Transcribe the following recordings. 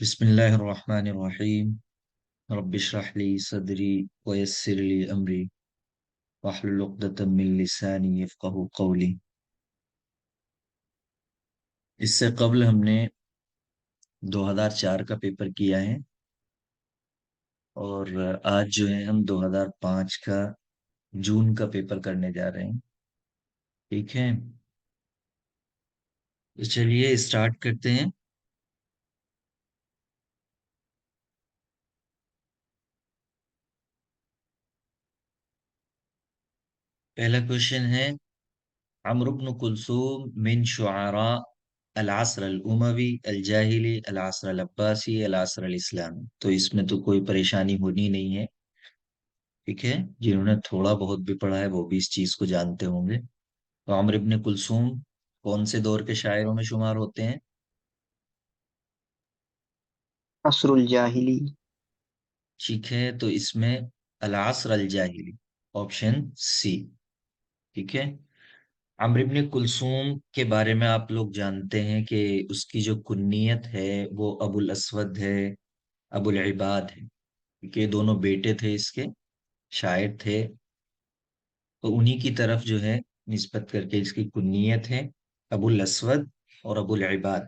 بسم الله الرحمن الرحيم. رب اشرح لي صدري ويسر لي أمري واحلل عقدة من لساني يفقه قولي. اس سے قبل ہم نے 2004 کا پیپر کیا ہے اور آج جو ہے ہم 2005 کا جون کا پیپر کرنے جا رہے ہیں. ٹھیک ہے، تو چلیے اسٹارٹ کرتے ہیں. پہلا کوشچن ہے عمرو بن کلثوم من شعراء العصر الاموی الجاہلی العصر العباسی العصر الاسلامی. تو اس میں تو کوئی پریشانی ہونی نہیں ہے. ٹھیک ہے، جنہوں نے تھوڑا بہت بھی پڑھا ہے وہ بھی اس چیز کو جانتے ہوں گے. تو عمرو ابن کلثوم کون سے دور کے شاعروں میں شمار ہوتے ہیں؟ عصر الجاہلی۔ ٹھیک ہے، تو اس میں العصر الجاہلی، آپشن سی. ٹھیک ہے، عمرو ابن کلثوم کے بارے میں آپ لوگ جانتے ہیں کہ اس کی جو کنیت ہے وہ ابو الاسود ہے، ابو العباد ہے، کیونکہ یہ دونوں بیٹے تھے اس کے، شاعر تھے. تو انہی کی طرف جو ہے نسبت کر کے اس کی کنیت ہے ابو الاسود اور ابو العباد.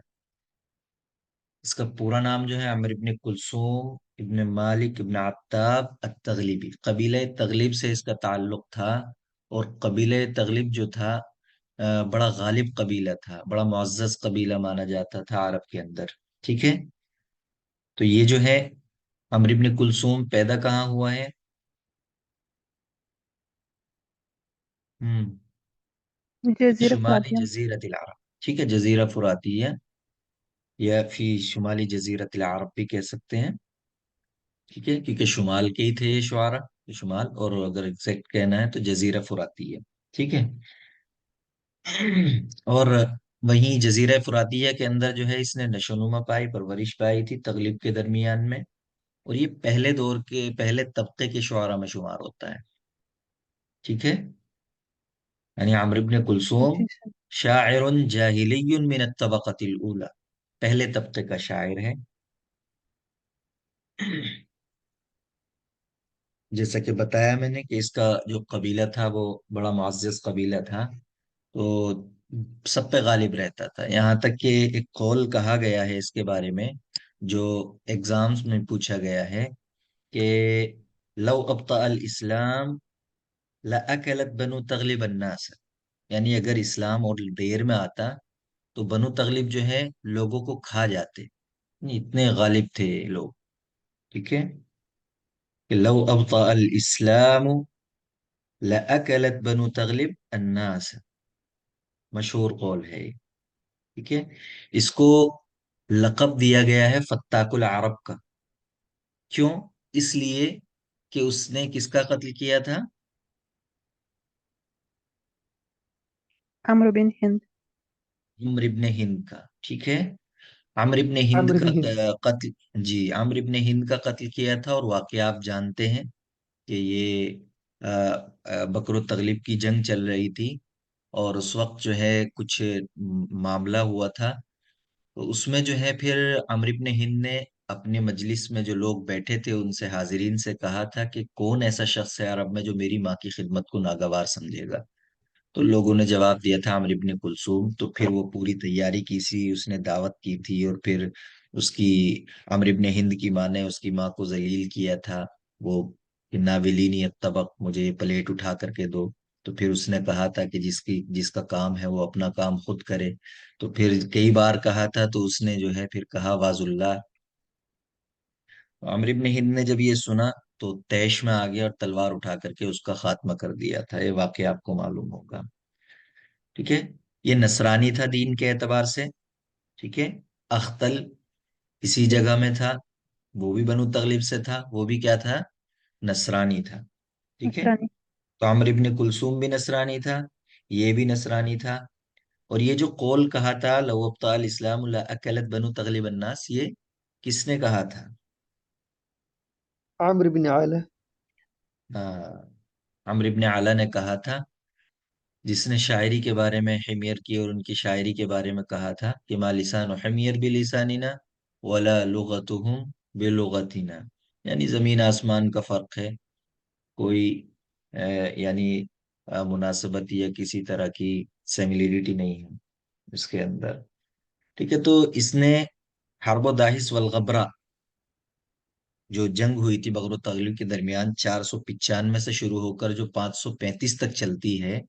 اس کا پورا نام جو ہے عمرو ابن کلثوم ابن مالک ابن عتاب التغلبی. قبیلہ تغلب سے اس کا تعلق تھا، اور قبیلہ تغلب جو تھا بڑا غالب قبیلہ تھا، بڑا معزز قبیلہ مانا جاتا تھا عرب کے اندر. ٹھیک ہے، تو یہ جو ہے عمرو ابن کلثوم پیدا کہاں ہوا ہے؟ ہم جزیرہ شمالی فراطیہ۔ جزیرت العرب. ٹھیک ہے، جزیرہ فراتیہ یا فی شمالی جزیرت العرب بھی کہہ سکتے ہیں. ٹھیک ہے، کیونکہ شمال کے ہی تھے یہ شعرا، شمال، اور اگر ایگزیکٹ کہنا ہے تو جزیرہ فراتی ہے. ٹھیک ہے، اور وہیں جزیرہ فراتیہ کے اندر جو ہے اس نے نشو و نما پائی، پرورش پائی تھی تغلب کے درمیان میں. اور یہ پہلے دور کے پہلے طبقے کے شعرا میں شمار ہوتا ہے. ٹھیک ہے، یعنی عمرو بن کلثوم جی سر۔ شاعر جاہلی من الطبقة الاولى، پہلے طبقے کا شاعر ہے. جیسا کہ بتایا میں نے کہ اس کا جو قبیلہ تھا وہ بڑا معزز قبیلہ تھا، تو سب پہ غالب رہتا تھا. یہاں تک کہ ایک قول کہا گیا ہے اس کے بارے میں، جو ایگزامز میں پوچھا گیا ہے کہ لو ابطأ الاسلام لأکلت بنو تغلب الناس، یعنی اگر اسلام اور دیر میں آتا تو بنو تغلب جو ہے لوگوں کو کھا جاتے، یعنی اتنے غالب تھے یہ لوگ. ٹھیک ہے، کہ لو ابطأ الاسلام لأکلت بنو تغلب الناس، مشہور قول ہے یہ. ٹھیک ہے، اس کو لقب دیا گیا ہے فتاک العرب کا. کیوں؟ اس لیے کہ اس نے کس کا قتل کیا تھا؟ عمرو بن ہند۔ عمرو ابن ہند کا. ٹھیک ہے، عمرو ابن ہند عمرو کا بن ہند۔ قتل، جی عمرو ابن ہند کا قتل کیا تھا. اور واقعہ آپ جانتے ہیں کہ یہ بکر و تغلب کی جنگ چل رہی تھی، اور اس وقت جو ہے کچھ معاملہ ہوا تھا. تو اس میں جو ہے پھر عمرو بن ہند نے اپنے مجلس میں جو لوگ بیٹھے تھے ان سے، حاضرین سے کہا تھا کہ کون ایسا شخص ہے عرب میں جو میری ماں کی خدمت کو ناگوار سمجھے گا. تو لوگوں نے جواب دیا تھا عمرو بن کلثوم. تو پھر وہ پوری تیاری کی سی، اس نے دعوت کی تھی، اور پھر اس کی عمرو بن ہند کی ماں نے اس کی ماں کو ذلیل کیا تھا. وہ کہ ناولینی الطبق، مجھے یہ پلیٹ اٹھا کر کے دو. تو پھر اس نے کہا تھا کہ جس کا کام ہے وہ اپنا کام خود کرے. تو پھر کئی بار کہا تھا تو اس نے جو ہے پھر کہا واز اللہ. عمرو بن ہند نے جب یہ سنا تو طیش میں آ گیا اور تلوار اٹھا کر کے اس کا خاتمہ کر دیا تھا. یہ واقعہ آپ کو معلوم ہوگا. ٹھیک ہے، یہ نصرانی تھا دین کے اعتبار سے. ٹھیک ہے، اختل اسی جگہ میں تھا، وہ بھی بنو تغلب سے تھا، وہ بھی کیا تھا؟ نصرانی تھا. ٹھیک ہے، نصرانی۔ تو عمرو ابن کلثوم بھی نصرانی تھا، یہ بھی نصرانی تھا. اور یہ جو قول کہا تھا لو ابطأ الاسلام لاکلت بنو تغلب الناس، یہ کس نے کہا تھا؟ عمرو بن عالہ۔ ہاں، عمرو ابن علا نے کہا تھا، جس نے شاعری کے بارے میں حمیر کی اور ان کی شاعری کے بارے میں کہا تھا کہ ما لسان حمیر بلساننا ولا لغتهم بلغتنا، یعنی زمین آسمان کا فرق ہے، کوئی یعنی مناسبت یا کسی طرح کی سیملیرٹی نہیں ہے اس کے اندر. ٹھیک ہے، تو اس نے حرب و داحس والغبرہ، جو جنگ ہوئی تھی بغر و تغلب کے درمیان 495 سے شروع ہو کر جو 535 تک چلتی ہے،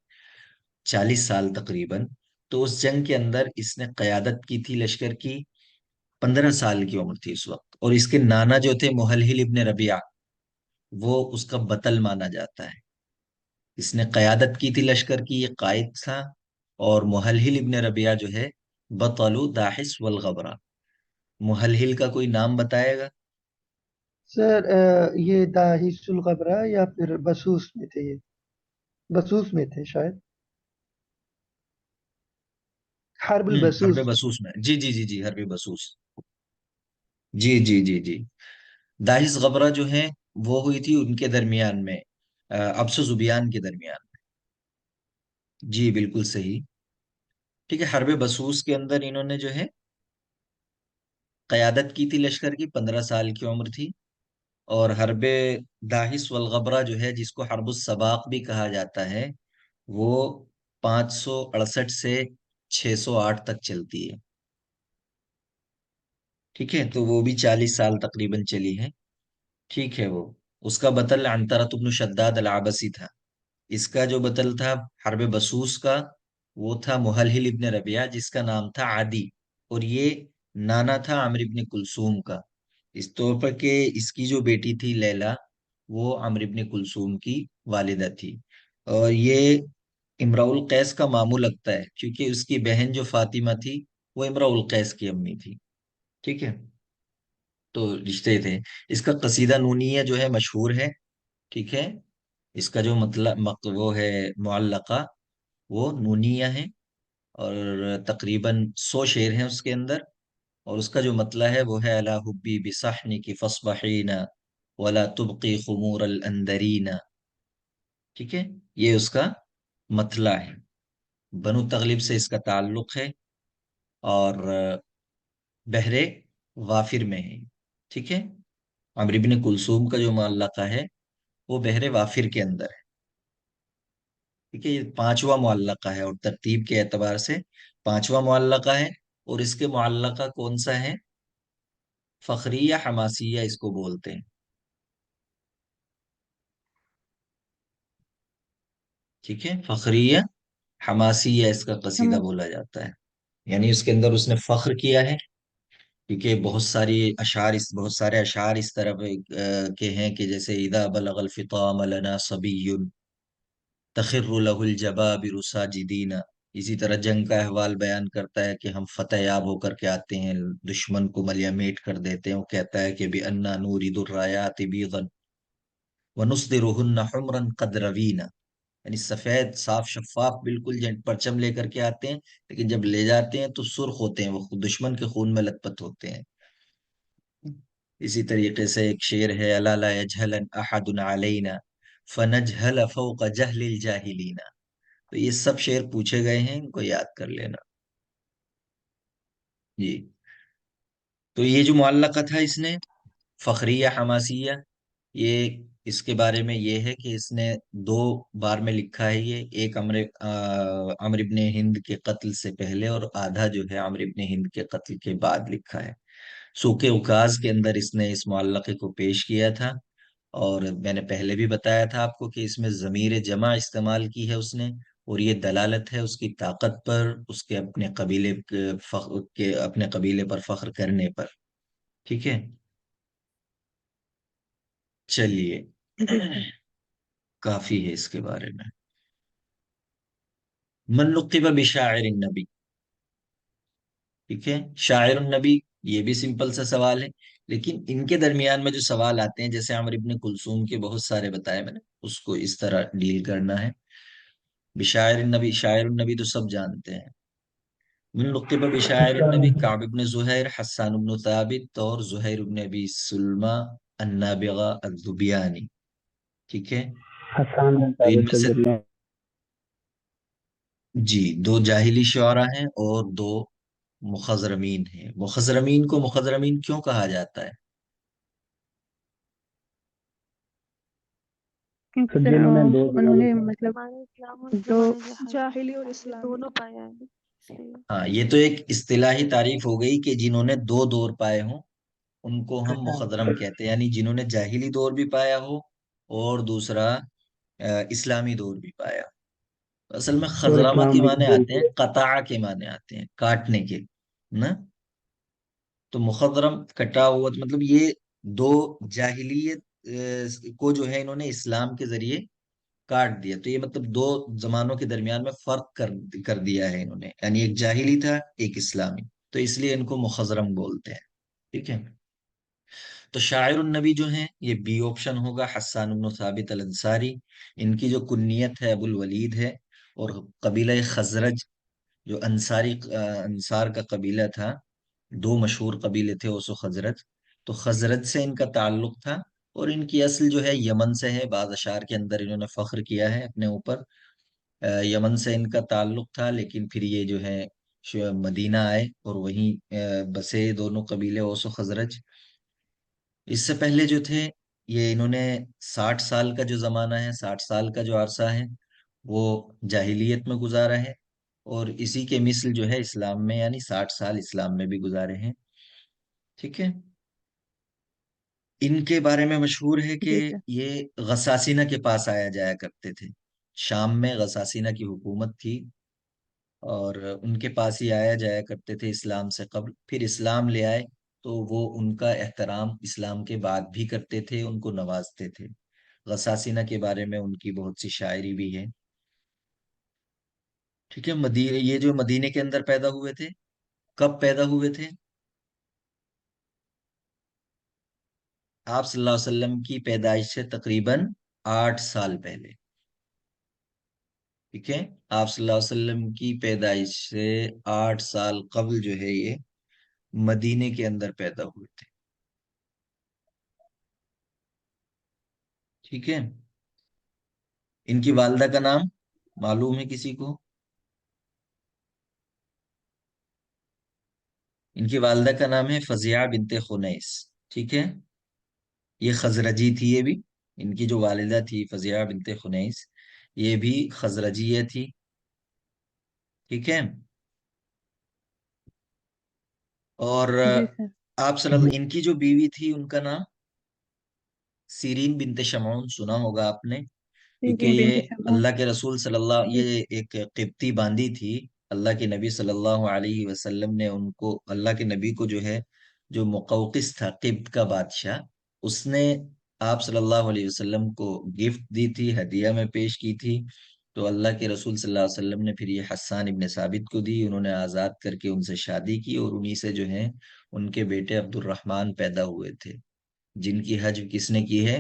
40 سال تقریباً. تو اس جنگ کے اندر اس نے قیادت کی تھی لشکر کی. 15 سال کی عمر تھی اس وقت، اور اس کے نانا جو تھے محلحل ابن ربیعہ، وہ اس کا بطل مانا جاتا ہے. اس نے قیادت کی تھی لشکر کی، یہ قائد تھا. اور محلحل ابن ربیعہ جو ہے بطل داحس والغبرہ. محلحل کا کوئی نام بتائے گا؟ سر یہ داہیس الغبرہ یا پھر بسوس میں تھے یہ؟ بسوس میں تھے شاید، حرب حرب البسوس. بسوس میں، جی جی جی جی، حرب بسوس. جی جی جی جی. داحس غبرہ جو ہیں وہ ہوئی تھی ان کے درمیان میں، ابس و زبیان کے درمیان. جی بالکل صحیح. ٹھیک ہے، حرب بسوس کے اندر انہوں نے جو ہے قیادت کی تھی لشکر کی، 15 سال کی عمر تھی. اور حرب داحس والغبرہ جو ہے، جس کو حرب السباق بھی کہا جاتا ہے، وہ 568 سے 608 تک چلتی ہے. ٹھیک ہے، تو وہ بھی 40 سال تقریباً چلی ہے. ٹھیک ہے، وہ اس کا بطل عنترۃ بن شداد العبسی تھا. اس کا جو بطل تھا حرب بسوس کا، وہ تھا محلحل ابن ربیعہ، جس کا نام تھا عادی. اور یہ نانا تھا عمرو ابن کلثوم کا، اس طور پر کہ اس کی جو بیٹی تھی لیلا، وہ عمرو ابن کلثوم کی والدہ تھی. اور یہ امراء القیس کا ماموں لگتا ہے، کیونکہ اس کی بہن جو فاطمہ تھی وہ امراء القیس کی امی تھی. ٹھیک ہے، تو رشتے تھے. اس کا قصیدہ نونیہ جو ہے مشہور ہے. ٹھیک ہے، اس کا جو مطلب وہ ہے معلقہ، وہ نونیہ ہے. اور تقریباً 100 شعر ہیں اس کے اندر. اور اس کا جو مطلع ہے وہ ہے الا حبی بصحنک فاصبحین ولا تبقی خمور الاندرین. ٹھیک ہے، یہ اس کا مطلع ہے. بنو تغلب سے اس کا تعلق ہے، اور بحر وافر میں ہے. ٹھیک ہے، عمرو بن کلثوم کا جو معلقہ ہے وہ بحر وافر کے اندر ہے. ٹھیک ہے، یہ 5واں معلقہ ہے، اور ترتیب کے اعتبار سے 5واں معلقہ ہے. اور اس کے معلقہ کون سا ہے؟ فخریہ حماسیہ اس کو بولتے ہیں. ٹھیک ہے، فخریہ حماسیہ اس کا قصیدہ ہم بولا جاتا ہے. یعنی اس کے اندر اس نے فخر کیا ہے، کیونکہ بہت سارے اشعار اس طرح کے ہیں کہ جیسے اذا بلغ الفطام لنا صبی تخر له الجبابر ساجدین. اسی طرح جنگ کا احوال بیان کرتا ہے کہ ہم فتح یاب ہو کر کے آتے ہیں، دشمن کو ملیا میٹ کر دیتے ہیں. وہ کہتا ہے کہ بِأَنَّا نُورِدُ الرَّایَاتِ بِيضًا وَنُصْدِرُهُنَّ حُمْرًا قَدْ رَوِينَ. یعنی سفید صاف شفاف بالکل پرچم لے کر کے آتے ہیں، لیکن جب لے جاتے ہیں تو سرخ ہوتے ہیں، وہ دشمن کے خون میں لت پت ہوتے ہیں. اسی طریقے سے ایک شعر ہے الا لا يجهلن احد علينا فنجهل فوق جهل الجاهلين. تو یہ سب شعر پوچھے گئے ہیں، ان کو یاد کر لینا. جی، تو یہ جو معلقہ تھا اس نے فخریہ حماسیہ، یہ اس کے بارے میں یہ ہے کہ اس نے 2 بار میں لکھا ہے. یہ ایک عمرو ابن ہند کے قتل سے پہلے، اور آدھا جو ہے عمرو ابن ہند کے قتل کے بعد لکھا ہے. سوکھ اوکاز کے اندر اس نے اس معلقے کو پیش کیا تھا. اور میں نے پہلے بھی بتایا تھا آپ کو کہ اس میں ضمیر جمع استعمال کی ہے اس نے، اور یہ دلالت ہے اس کی طاقت پر، اس کے اپنے قبیلے اپنے قبیلے پر فخر کرنے پر. ٹھیک ہے، چلیے. جی کافی ہے اس کے بارے میں. من لقب بشاعر النبی. ٹھیک ہے، شاعر النبی، یہ بھی سمپل سا سوال ہے. لیکن ان کے درمیان میں جو سوال آتے ہیں، جیسے عمرو ابن کلثوم کے بہت سارے بتائے میں نے، اس کو اس طرح ڈیل کرنا ہے. بشاعر النبی، شاعر النبی تو سب جانتے ہیں. من لقب بشاعر النبی کعب ابن زہیر، حسان ابن ثابت، اور زہیر ابن ابی سلمہ النابغہ الذبیانی. ٹھیک ہے، حسان بن تو ان ثابت میں سے جی 2 جاہلی شعرا ہیں اور 2 مخضرمین ہیں۔ مخضرمین کو مخضرمین کیوں کہا جاتا ہے؟ کیونکہ سر جن میں دو انہوں نے زمانے مطلب زمانے اسلام اور دو زمانے جاہلی اور جہاد یہ اسلامی دونوں پایا ہے اس لیے۔ ہاں، یہ تو ایک اصطلاحی تعریف ہو گئی کہ جنہوں نے دو دور پائے ہوں ان کو ہم اچھا مخضرم کہتے ہیں، یعنی جنہوں نے جاہلی دور بھی پایا ہو اور دوسرا اسلامی دور بھی پایا۔ اصل میں اور خضرمہ اسلام کے بھی معنی قبول آتے ہیں، قطع کے معنی آتے ہیں، کاٹنے کے نا۔ تو مخضرم کٹا ہوا مطلب یہ دو جاہلیت کو جو ہے انہوں نے اسلام کے ذریعے کاٹ دیا، تو یہ مطلب دو زمانوں کے درمیان میں فرق کر دیا ہے انہوں نے، یعنی ایک جاہلی تھا ایک اسلامی، تو اس لیے ان کو مخضرم بولتے ہیں، ٹھیک ہے۔ تو شاعر النبی جو ہیں یہ بی آپشن ہوگا، حسان بن ثابت الانصاری، ان کی جو کنیت ہے ابو الولید ہے، اور قبیلہ خزرج جو انصار کا قبیلہ تھا، دو مشہور قبیلے تھے اوس و خزرج، تو خزرج سے ان کا تعلق تھا، اور ان کی اصل جو ہے یمن سے ہے، بعض اشعار کے اندر انہوں نے فخر کیا ہے اپنے اوپر، یمن سے ان کا تعلق تھا، لیکن پھر یہ جو ہے مدینہ آئے اور وہیں بسے دونوں قبیلے اوس و خزرج۔ اس سے پہلے جو تھے یہ انہوں نے 60 سال کا جو زمانہ ہے، 60 سال کا جو عرصہ ہے وہ جاہلیت میں گزارا ہے، اور اسی کے مثل جو ہے اسلام میں، یعنی 60 سال اسلام میں بھی گزارے ہیں، ٹھیک ہے۔ ان کے بارے میں مشہور ہے کہ جی سر یہ غساسینہ کے پاس آیا جایا کرتے تھے، شام میں غساسینہ کی حکومت تھی، اور ان کے پاس ہی آیا جایا کرتے تھے اسلام سے قبل، پھر اسلام لے آئے تو وہ ان کا احترام اسلام کے بعد بھی کرتے تھے، ان کو نوازتے تھے۔ غساسینہ کے بارے میں ان کی بہت سی شاعری بھی ہے، ٹھیک ہے۔ یہ جو مدینے کے اندر پیدا ہوئے تھے، کب پیدا ہوئے تھے؟ آپ صلی اللہ علیہ وسلم کی پیدائش سے تقریباً 8 سال پہلے، ٹھیک ہے۔ آپ صلی اللہ علیہ وسلم کی پیدائش سے 8 سال قبل جو ہے یہ مدینے کے اندر پیدا ہوئے تھے، ٹھیک ہے۔ ان کی والدہ کا نام معلوم ہے کسی کو؟ ان کی والدہ کا نام ہے فزیعہ بنت خنیس، ٹھیک ہے۔ یہ خزرجی تھی، یہ بھی ان کی جو والدہ تھی فزیعہ بنت خنیس، یہ بھی خزرجیہ تھی، ٹھیک ہے۔ اور جی سر آپ صلی اللہ ان کی جو بیوی تھی ان کا نام سیرین بنت شمعون، سنا ہوگا آپ نے، کیونکہ سیرین بنت یہ شمعون اللہ کے رسول صلی اللہ، جی یہ ایک قبطی باندی تھی، اللہ کے نبی صلی اللہ علیہ وسلم نے ان کو، اللہ کے نبی کو جو ہے، جو مقوقس تھا قبط کا بادشاہ، اس نے آپ صلی اللہ علیہ وسلم کو گفٹ دی تھی، ہدیہ میں پیش کی تھی، تو اللہ کے رسول صلی اللہ علیہ وسلم نے پھر یہ حسان ابن ثابت کو دی، انہوں نے آزاد کر کے ان سے شادی کی، اور انہی سے جو ہے ان کے بیٹے عبد الرحمن پیدا ہوئے تھے، جن کی حج کس نے کی ہے؟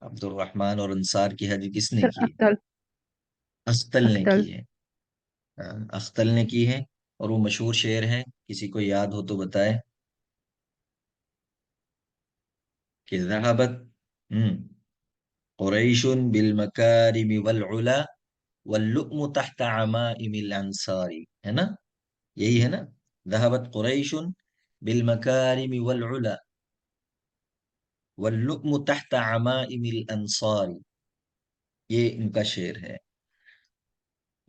عبد الرحمن اور انصار کی حج کس نے سر کی ہے؟ اختل اختل نے اختل کی ہے، ہاں، اختل نے کی ہے، اور وہ مشہور شعر ہے، کسی کو یاد ہو تو بتائے کہ ذهبت قریش بالمکارم والعلا واللؤم تحت عمائم الانصار، ہے نا؟ یہی ہے نا، ذهبت قریش بالمکارم والعلا واللؤم تحت عمائم الانصار، یہ ان کا شعر ہے۔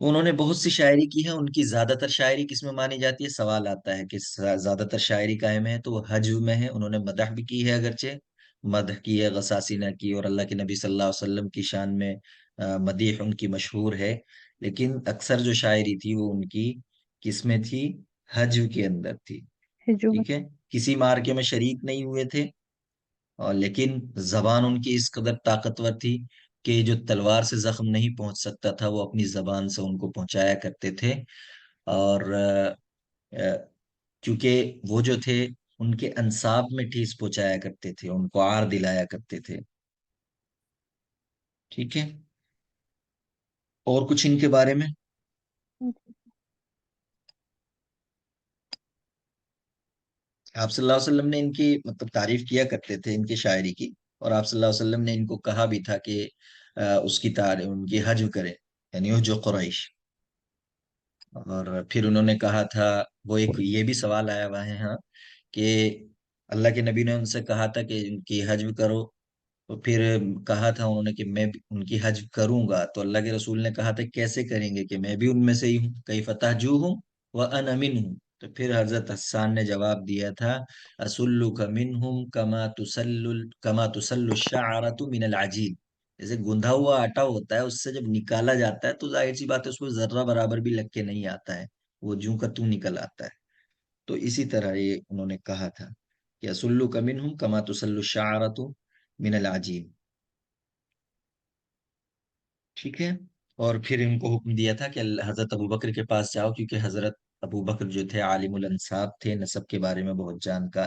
انہوں نے بہت سی شاعری کی ہے، ان کی زیادہ تر شاعری کس میں مانی جاتی ہے؟ سوال آتا ہے کہ زیادہ تر شاعری قائم ہے، تو وہ حج میں ہے، انہوں نے مدح بھی کی ہے، اگرچہ مدح کی ہے، غساسینہ کی، اور اللہ کے نبی صلی اللہ علیہ وسلم کی شان میں مدیح ان کی مشہور ہے، لیکن اکثر جو شاعری تھی وہ ان کی کس میں تھی؟ حج کے اندر تھی، ہجومت ٹھیک ہے۔ کسی مارکے میں شریک نہیں ہوئے تھے، اور لیکن زبان ان کی اس قدر طاقتور تھی کہ جو تلوار سے زخم نہیں پہنچ سکتا تھا وہ اپنی زبان سے ان کو پہنچایا کرتے تھے، اور کیونکہ وہ جو تھے ان کے انصاب میں ٹھیس پہنچایا کرتے تھے، ان کو عار دلایا کرتے تھے، ٹھیک ہے۔ اور کچھ ان کے بارے میں؟ آپ صلی اللہ علیہ وسلم نے ان کی مطلب تعریف کیا کرتے تھے ان کی شاعری کی، اور آپ صلی اللہ علیہ وسلم نے ان کو کہا بھی تھا کہ اس کی تعریف ان کی حج کرے، یعنی وہ جو قریش، اور پھر انہوں نے کہا تھا، وہ ایک یہ بھی سوال آیا ہوا ہے ہاں، کہ اللہ کے نبی نے ان سے کہا تھا کہ ان کی حج کرو، تو پھر کہا تھا انہوں نے کہ میں بھی ان کی حج کروں گا، تو اللہ کے رسول نے کہا تھا کیسے کریں گے کہ میں بھی ان میں سے ہی ہوں، کئی فتح جو ہوں وہ انا منہم. تو پھر حضرت حسان نے جواب دیا تھا، اسلک منہم کما تسل الشعرۃ من العجین. جیسے گندھا ہوا آٹا ہوتا ہے، اس سے جب نکالا جاتا ہے تو ظاہر سی بات ہے اس میں ذرہ برابر بھی لگ کے نہیں آتا ہے، وہ جوں کا توں نکل آتا ہے. تو اسی طرح یہ انہوں نے کہا تھا کہ اسلک منہم کما تسل الشعرۃ من العجین. ٹھیک ہے. اور پھر ان کو حکم دیا تھا کہ حضرت ابو بکر کے پاس جاؤ، کیونکہ حضرت ابو بکر جو تھے عالم الانساب تھے، نسب کے بارے میں بہت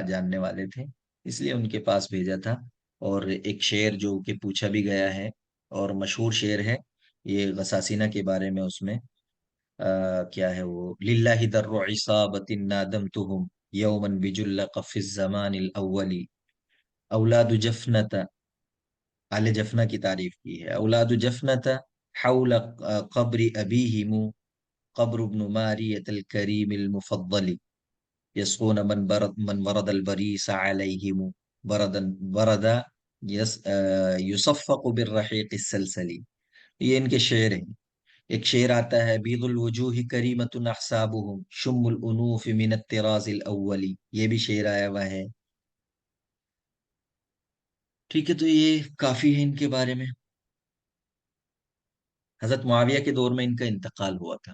جاننے والے تھے، اس لیے ان کے پاس بھیجا تھا. اور ایک شعر جو کہ پوچھا بھی گیا ہے اور مشہور شعر ہے یہ غساسینہ کے بارے میں، اس میں کیا ہے وہ، للہ در عصابت نادمتهم یوما بجلق فی الزمان الاول اولاد جفنت. آل جفنا کی تعریف کی ہے، اولاد جفنت حول قبر ابیہم قبر ابن ماریت الکریم المفضل یسقون من ورد البریس علیہم برد یصفق بالرحیق السلسلی. یہ ان کے شعر ہیں. ایک شعر آتا ہے، بید الوجوہ کریمت احسابهم شم الانوف من الطراز الاول. یہ بھی شعر آیا ہوا ہے. ٹھیک ہے، تو یہ کافی ہے ان کے بارے میں. حضرت معاویہ کے دور میں ان کا انتقال ہوا تھا.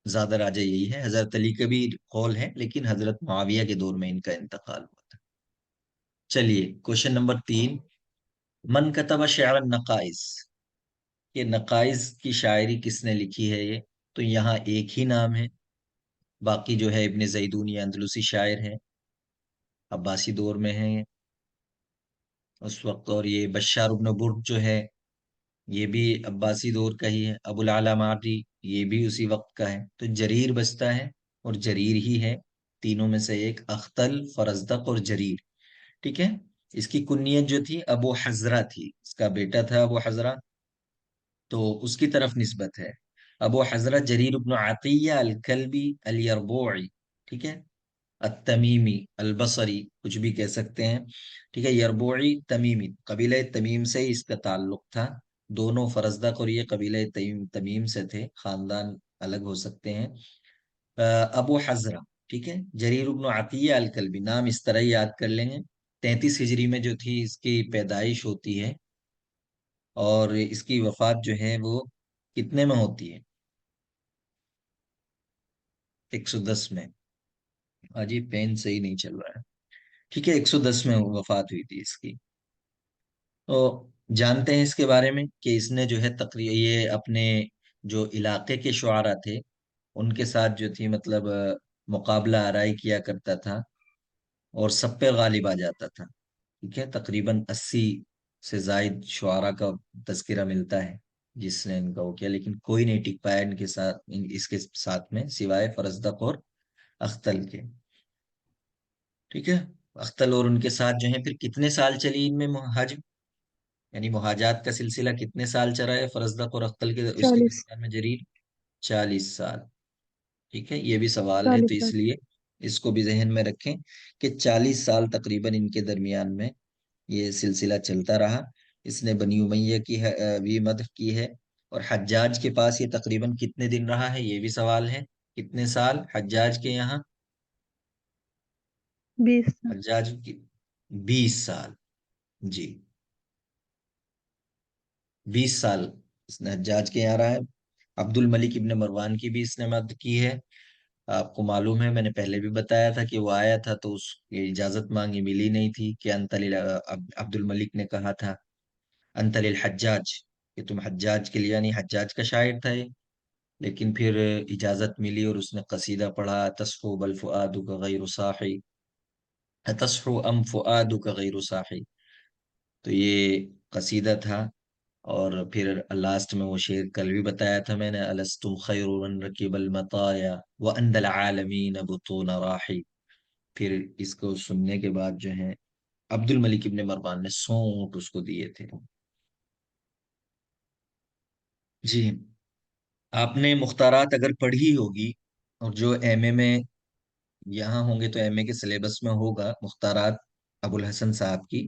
زیادہ راجہ یہی ہے، حضرت علی کا بھی قول ہے لیکن حضرت معاویہ کے دور میں ان کا انتقال ہوا تھا. چلیے کوشچن نمبر 3، من کتب شعر النقائص. یہ نقائص کی شاعری کس نے لکھی ہے؟ یہ تو یہاں ایک ہی نام ہے، باقی جو ہے ابن زیدون یہ اندلسی شاعر ہیں، عباسی دور میں ہیں اس وقت. اور یہ بشار ابن برد جو ہے یہ بھی عباسی دور کا ہی ہے. ابو العلا مارری یہ بھی اسی وقت کا ہے. تو جریر بچتا ہے اور جریر ہی ہے تینوں میں سے ایک، اختل، فرزدق اور جریر. ٹھیک ہے. اس کی کنیت جو تھی ابو حضرہ تھی، اس کا بیٹا تھا ابو حضرہ، تو اس کی طرف نسبت ہے. ابو حضرہ جریر ابن عطیہ الکلبی الیربوعی. ٹھیک ہے. التمیمی البصری کچھ بھی کہہ سکتے ہیں. ٹھیک ہے. یربوعی تمیمی، قبیلہ تمیم سے ہی اس کا تعلق تھا. دونوں فرزدق اور یہ قبیلہ تمیم سے تھے، خاندان الگ ہو سکتے ہیں. ابو حضرہ. ٹھیک ہے. جریر ابن عطیہ الکلبی نام اس طرح ہی یاد کر لیں گے. 33 ہجری میں جو تھی اس کی پیدائش ہوتی ہے، اور اس کی وفات جو ہے وہ کتنے میں ہوتی ہے؟ 110 میں. جی پین صحیح نہیں چل رہا ہے. ٹھیک ہے. 110 میں وفات ہوئی تھی اس کی. تو جانتے ہیں اس کے بارے میں کہ اس نے جو ہے تقریر یہ اپنے جو علاقے کے شعراء تھے ان کے ساتھ جو تھی مطلب مقابلہ آرائی کیا کرتا تھا اور سب پہ غالب آ جاتا تھا. ٹھیک ہے. تقریباً 80 سے زائد شعراء کا تذکرہ ملتا ہے جس نے ان کا وہ کیا، لیکن کوئی نہیں ٹک پایا ان کے ساتھ، اس کے ساتھ میں، سوائے فرزدق اور اختل کے. ٹھیک ہے. اختل اور ان کے ساتھ جو ہے پھر کتنے سال چلی ان میں حج، یعنی مہاجات کا سلسلہ کتنے سال چلا ہے فرزدق اور اختل کے اس کے 40 درمیان میں جریر؟ 40 سال. ٹھیک ہے. یہ بھی سوال ہے 40 تو اس سال لیے اس کو بھی ذہن میں رکھیں کہ 40 سال تقریباً ان کے درمیان میں یہ سلسلہ چلتا رہا. اس نے بنی امیہ کی بھی مدح کی ہے. اور حجاج کے پاس یہ تقریباً کتنے دن رہا ہے یہ بھی سوال ہے. کتنے سال حجاج کے یہاں؟ 20 سال حجاج کی 20 سال. جی 20 سال اس نے حجاج کے یہاں رہا ہے. عبد الملک ابن مروان کی بھی اس نے مدد کی ہے. آپ کو معلوم ہے، میں نے پہلے بھی بتایا تھا کہ وہ آیا تھا تو اس کی اجازت مانگی، ملی نہیں تھی کہ عبد الملک نے کہا تھا انت للحجاج، کہ تم حجاج کے لیے، یعنی حجاج کا شاعر تھا یہ. لیکن پھر اجازت ملی اور اس نے قصیدہ پڑھا، تصحو بل فؤادک غیر صاحی، تصحو ام فؤادک غیر صاحی. تو یہ قصیدہ تھا. اور پھر لاسٹ میں وہ شعر کل بھی بتایا تھا میں نے، الستم خیر من رکب المطایا وان العالمین بطون راحی. پھر اس کو سننے کے بعد جو ہے عبد الملک ابن مروان نے 100 اونٹ اس کو دیے تھے. جی آپ نے مختارات اگر پڑھی ہوگی، اور جو ایم اے میں یہاں ہوں گے تو ایم اے کے سلیبس میں ہوگا مختارات ابو الحسن صاحب کی،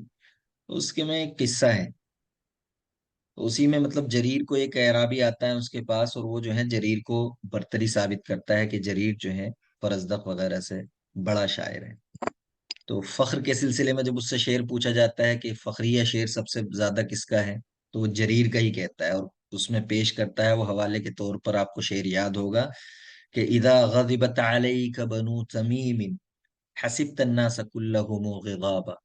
تو اس کے میں ایک قصہ ہے، تو اسی میں مطلب جریر کو ایک اعرابی آتا ہے اس کے پاس، اور وہ جو ہے جریر کو برتری ثابت کرتا ہے کہ جریر جو ہے فرزدق وغیرہ سے بڑا شاعر ہے۔ تو فخر کے سلسلے میں جب اس سے شعر پوچھا جاتا ہے کہ فخریہ شعر سب سے زیادہ کس کا ہے، تو وہ جریر کا ہی کہتا ہے، اور اس میں پیش کرتا ہے وہ حوالے کے طور پر، آپ کو شعر یاد ہوگا کہ اذا غضبت علیک بنو تمیم حسبت الناس كلهم غضابا،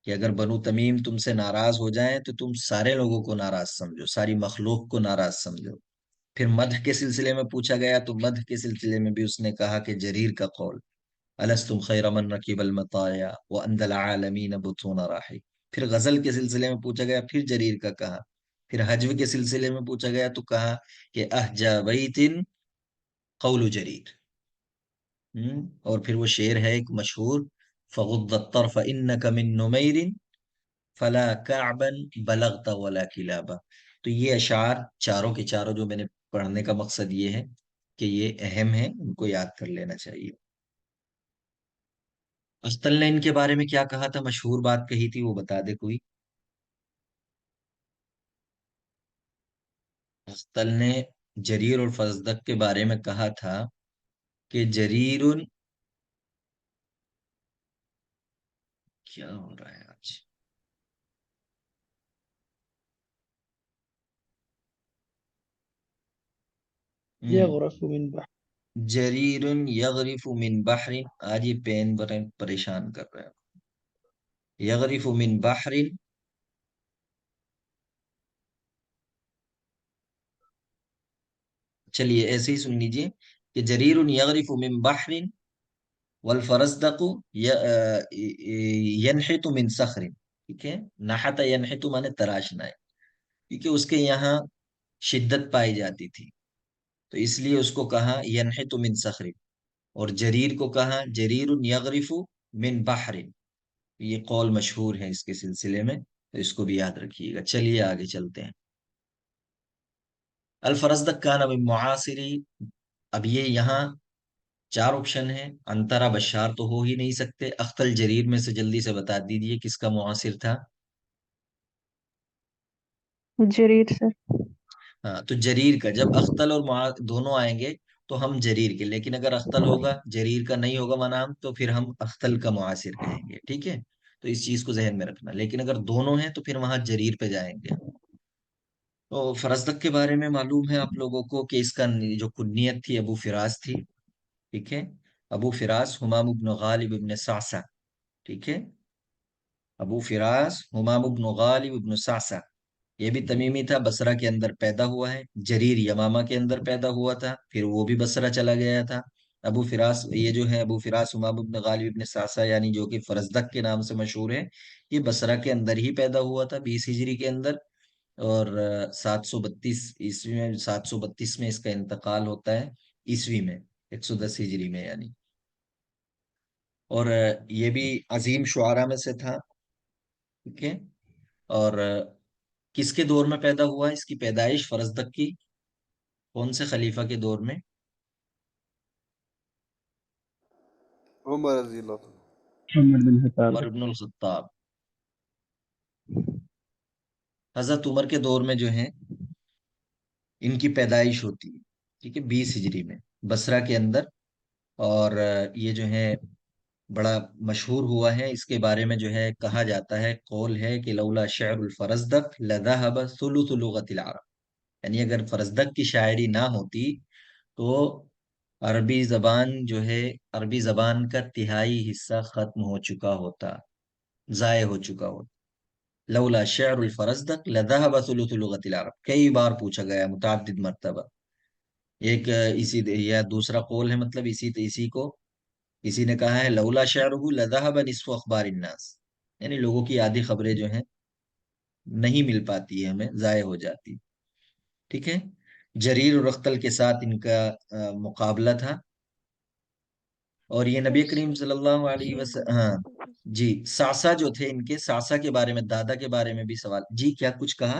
کہ اگر بنو تمیم تم سے ناراض ہو جائیں تو تم سارے لوگوں کو ناراض سمجھو، ساری مخلوق کو ناراض سمجھو۔ پھر مدح کے سلسلے میں پوچھا گیا تو مدح کے سلسلے میں بھی اس نے کہا کہ جریر کا قول الستم خیر من رکب المطایا وانذ العالمین بطون راحی۔ پھر غزل کے سلسلے میں پوچھا گیا، پھر جریر کا کہا۔ پھر حجو کے سلسلے میں پوچھا گیا تو کہا کہ اہجا بیت قول جریر۔ اور پھر وہ شعر ہے ایک مشہور، فغض الطرف انک من نمیر فلا کعبا بلغت ولا کلابا۔ تو یہ اشعار چاروں کے چاروں جو میں نے پڑھنے کا مقصد یہ ہے کہ یہ اہم ہے، ان کو یاد کر لینا چاہیے۔ استل نے ان کے بارے میں کیا کہا تھا، مشہور بات کہی تھی، وہ بتا دے کوئی۔ استل نے جریر اور فزدق کے بارے میں کہا تھا کہ جریر، کیا ہو رہا ہے آج، يغرس من بحر. جریر یغرف من بحر، آج یہ پین پریشان کر رہا ہے، یغرف من بحر، چلیے ایسے ہی سن لیجئے کہ جریر یغرف من بحر والفرزدق ینحت من صخر، ٹھیک ہے، نحت ینحت مانے تراشنا ہے، کیونکہ اس کے یہاں شدت پائی جاتی تھی تو اس لیے اس کو کہا ینحت من صخر، اور جریر کو کہا جریر یغرف من بحر، یہ قول مشہور ہے اس کے سلسلے میں، تو اس کو بھی یاد رکھیے گا۔ چلیے آگے چلتے ہیں۔ الفرزدق کان من معاصری، اب یہ یہاں چار آپشن ہیں، انترا بشار تو ہو ہی نہیں سکتے، اختل جریر میں سے جلدی سے بتا دیجیے کس کا معاصر تھا۔ جریر سر. ہاں تو جریر کا، جب اختل اور دونوں آئیں گے تو ہم جریر کے، لیکن اگر اختل ہوگا جریر کا نہیں ہوگا منام تو پھر ہم اختل کا معاصر کہیں گے، ٹھیک ہے، تو اس چیز کو ذہن میں رکھنا، لیکن اگر دونوں ہیں تو پھر وہاں جریر پہ جائیں گے۔ تو فرزدق کے بارے میں معلوم ہے آپ لوگوں کو کہ اس کا جو کنیت تھی ابو فراس تھی، ٹھیک ہے، ابو فراس حمام بن غالب ابن صعصع، ٹھیک ہے، ابو فراس حمام بن غالب ابن صعصع، یہ بھی تمیمی تھا، بصرہ کے اندر پیدا ہوا ہے۔ جریر یمامہ کے اندر پیدا ہوا تھا، پھر وہ بھی بصرہ چلا گیا تھا۔ ابو فراس، یہ جو ہے ابو فراس حمام بن غالب ابن صعصع، یعنی جو کہ فرزدق کے نام سے مشہور ہے، یہ بصرہ کے اندر ہی پیدا ہوا تھا 20 ہجری کے اندر، اور 732 عیسوی میں، 732 میں اس کا انتقال ہوتا ہے عیسوی میں، 110 ہجری میں یعنی، اور یہ بھی عظیم شعراء میں سے تھا، ٹھیک ہے، اور کس کے دور میں پیدا ہوا، اس کی پیدائش فرزدق کی کون سے خلیفہ کے دور میں؟ عمر رضی اللہ عنہ. عمر بن الخطاب. عمر بن الخطاب، حضرت عمر کے دور میں جو ہے ان کی پیدائش ہوتی ہے، ٹھیک ہے، 20 ہجری میں بصرہ کے اندر، اور یہ جو ہے بڑا مشہور ہوا ہے، اس کے بارے میں جو ہے کہا جاتا ہے، قول ہے کہ لولا شعر الفرزدق لذهب ثلث لغت العرب، یعنی اگر فرزدق کی شاعری نہ ہوتی تو عربی زبان جو ہے، عربی زبان کا تہائی حصہ ختم ہو چکا ہوتا، ضائع ہو چکا ہوتا۔ لولا شعر الفرزدق لذهب ثلث لغت العرب، کئی بار پوچھا گیا، متعدد مرتبہ۔ ایک اسی یا دوسرا قول ہے، مطلب اسی کو کسی نے کہا ہے لولا شعرہ لذهب نصف اخبار الناس، یعنی لوگوں کی آدھی خبریں جو ہیں نہیں مل پاتی ہے، ہمیں ضائع ہو جاتی، ٹھیک ہے۔ جریر اور اختل کے ساتھ ان کا مقابلہ تھا، اور یہ نبی کریم صلی اللہ علیہ وسلم، ہاں جی، ساسا جو تھے ان کے، ساسا کے بارے میں، دادا کے بارے میں بھی سوال، جی کیا کچھ کہا؟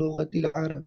لغة العرب.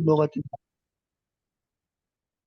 لغة العرب.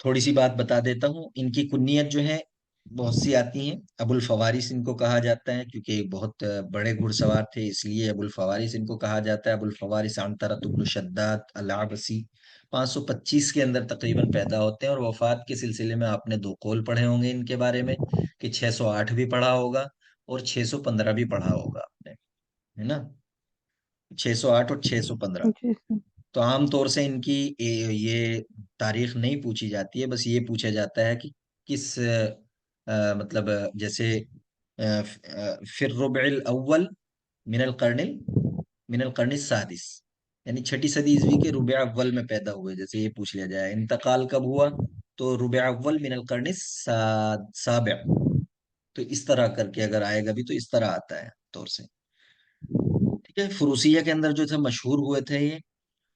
تھوڑی سی بات بتا دیتا ہوں، ان کی کنیت جو ہے بہت سی آتی ہیں. ابو الفوارس ان کو کہا جاتا ہے کیونکہ بہت بڑے گھڑ سوار تھے، اس لیے ابو الفوارس ان کو کہا جاتا ہے. ابو الفوارس عنترۃ بن شداد العبسی 525 کے اندر تقریباً پیدا ہوتے ہیں، اور وفات کے سلسلے میں آپ نے دو قول پڑھے ہوں گے ان کے بارے میں، کہ 608 بھی پڑھا ہوگا اور 615 بھی پڑھا ہوگا آپ نے، ہے نا؟ 608 اور 615. جی سر. تو عام طور سے ان کی یہ تاریخ نہیں پوچھی جاتی ہے، بس یہ پوچھا جاتا ہے کہ کس مطلب جیسے فی الربع الاول من القرن من القرن السادس، یعنی چھٹی صدی عیسوی کے ربع اول میں پیدا ہوئے، جیسے یہ پوچھ لیا جائے انتقال کب ہوا، تو ربع اول من القرن السابع. تو اس طرح کر کے اگر آئے گا بھی تو اس طرح آتا ہے طور سے. ٹھیک ہے. فروسیہ کے اندر جو تھے مشہور ہوئے تھے یہ،